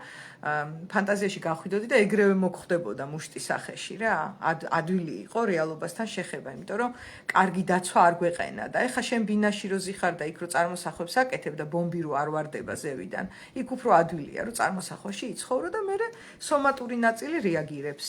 ფანტაზიაში გახვიდოდი და ეგრევე მოგხვდებოდა მუშტის სახეში რა. ადვილი იყო რეალობასთან შეხება, იმიტომ რომ კარგი დაცვა არ გვეყენა და ეხლა შენ ბინაში რო ზიხარ და იქ რო წარმოსახვებს აკეთებ და ბომბი რო არ ვარდება ზევიდან, იქ უფრო ადვილია რომ წარმოსახვაში იცხოვრო და მე სომატური ნაწილი რეაგირებს.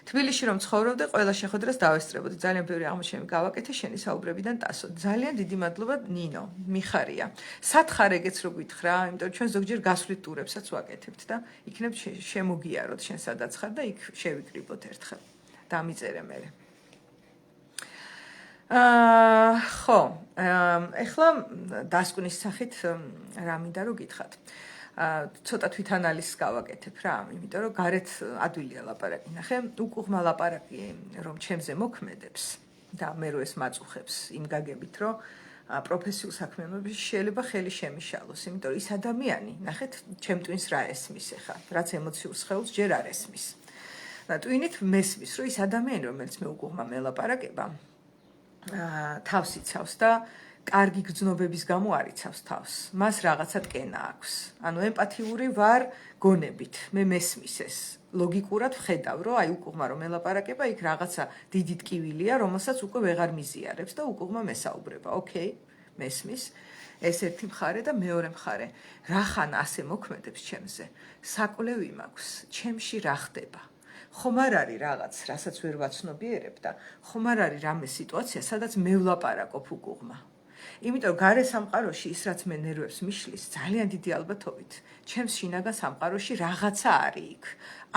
თბილისში რომ ცხოვრობდი, ყველა შეხვედრას დავესწრებოდი. ძალიან ბევრი აღმოჩენები გავაკეთე შენი საუბრებიდან ტასო. ძალიან დიდი მადლობა ნინო, მიხარია. სათხარ ეგეც რო გითხრა, იმიტომ ჩვენ ზოგჯერ გასვლით ტურებსაც ვაკეთებთ და იქნებ შემოგიაროთ შენ სადაც ხარ და იქ შევიკრიბოთ ერთხელ. დამიწერე მე. ხო, ეხლა დასკვნის სახით რა მინდა რომ გითხრათ. ცოტა თვითანალიზს გავაკეთებ რა, იმიტომ რომ გარეთ ადვილია ლაპარაკი. ნახე, უკუღმა ლაპარაკი რომ ჩემზე მოქმედებს და მე რო ეს მაწუხებს იმ გაგებით, რომ პროფესიულ საქმიანობაში შეიძლება ხელი შემიშალოს, იმიტომ რომ ის ადამიანი, ნახეთ, ჩემ ტვინს რა ესმის ახლა, რაც ემოციურ სხეულს ჯერ არ ესმის. და ტვინით მესმის, რომ ის ადამიანი, რომელიც მე უკუღმა მელაპარაკება, თავს იცავს და კარგი გრძნობების გამო არ იცავს თავს. მას რაღაცა ტკენა აქვს. ანუ ემპათიური ვარ გონებით. მე მესმის ეს. ლოგიკურად ვხედავ, რომ აი უკუღმა რომ ელაპარაკება, იქ რაღაცა დიდი ტკივილია, რომელსაც უკვე ვეღარ მიზიარებს და უკუღმა მესაუბრება. ოკეი, მესმის. ეს ერთი მხარე და მეორე მხარე. რახან ასე მოქმედებს ჩემზე? საკვლევი მაქვს. ჩემში რა ხდება? ხომ არ არის რაღაც, რასაც ვერ ვაცნობიერებ და ხომ არ არის რამე სიტუაცია, სადაც მე ვლაპარაკობ უკუღმა. იმიტომ რომ გარე სამყაროში ის რაც მე ნერვებს მიშლის ძალიან დიდი ალბათობით ჩემს შინაგან სამყაროში რაღაცა არის იქ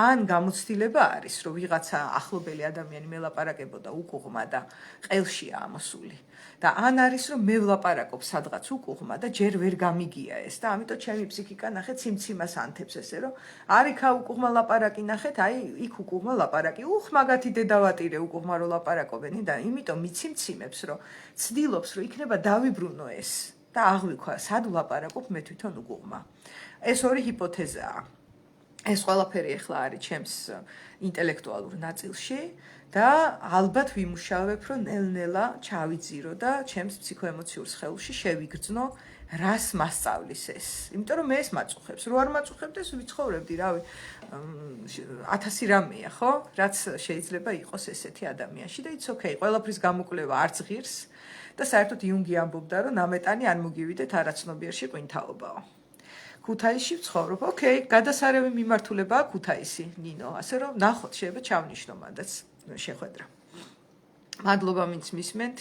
ან გამოცდილება არის რომ ვიღაცა ახლობელი ადამიანი მელაპარაკებოდა უკუღმა და ყელშია ამოსული და ან არის რომ მე ვლაპარაკობ სადღაც უკუღმა და ჯერ ვერ გამიგია ეს და ამიტომ ჩემი ფსიქიკა ნახეთ სიმციმას ანთებს ესე რომ არიქა უკუღმა ლაპარაკი ნახეთ აი იქ უკუღმა ლაპარაკი მაგათი დედავატირე უკუღმა რო ლაპარაკობენი და იმიტომ მიციმციმებს რომ ცდილობს რომ იქნება დავიბრუნო ეს და აღვიქვა სად ვლაპარაკობ მე თვითონ უკუღმა ეს ორი ჰიპოთეზაა ეს ყველაფერი ახლა არის ჩემს ინტელექტუალურ ნაწილში და ალბათ ვიმუშავებ რომ ნელ-ნელა ჩავიძირო და ჩემს ფსიქოემოციურ სხეულში შევიგრძნო რას მასწავლის ეს იმიტომ რომ მე ეს მაწუხებს რო არ მაწუხებდეს ვიცხოვრებდი რავი 1000 რამეა ხო რაც შეიძლება იყოს ესეთი ადამიანში და it's okay ყველაფრის გამოკვლევა არც ღირს და საერთოდ იუნგი ამბობდა რომ ნამეტანი არ მოგივიდეთ არაცნობიერში ყვინთაობაო ქუთაისში ვცხოვრობ ოკეი გადასარევი მიმართულებაა ქუთაისი ნინო ასე რომ ნახოთ შეიძლება ჩავნიშნო მანდაც შეხვედრა მადლობა ვინც მისმენთ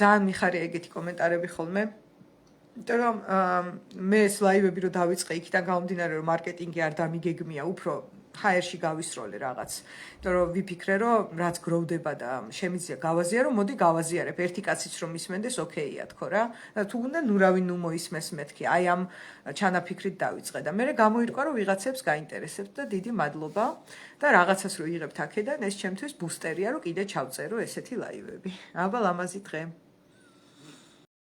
ძალიან მიხარია ეგეთი კომენტარები ხოლმე იმიტომ რომ მე ეს ლაივები რო დავიწყე იქიდან გამომდინარე რომ მარკეტინგი არ დამიგეგმია უფრო ჰაერში გავისროლე რაღაც იმიტომ რომ ვიფიქრე რომ რაც გროვდება და შემიძლია გავაზიარო მოდი გავაზიარებ ერთი კაციც რომ ისმენდეს ოკეია თქო რა თუ უნდა ნურავი ნუ მოისმეს მეთქი აი ამ ჩანაფიქრით დავიწყე და მე გამოირკვა რომ ვიღაცებს გაინტერესებთ და დიდი მადლობა და რაღაცას რო იღებთ აქედან ეს ჩემთვის ბუსტერია რომ კიდე ჩავწერო ესეთი ლაივები აბა ლამაზი დღე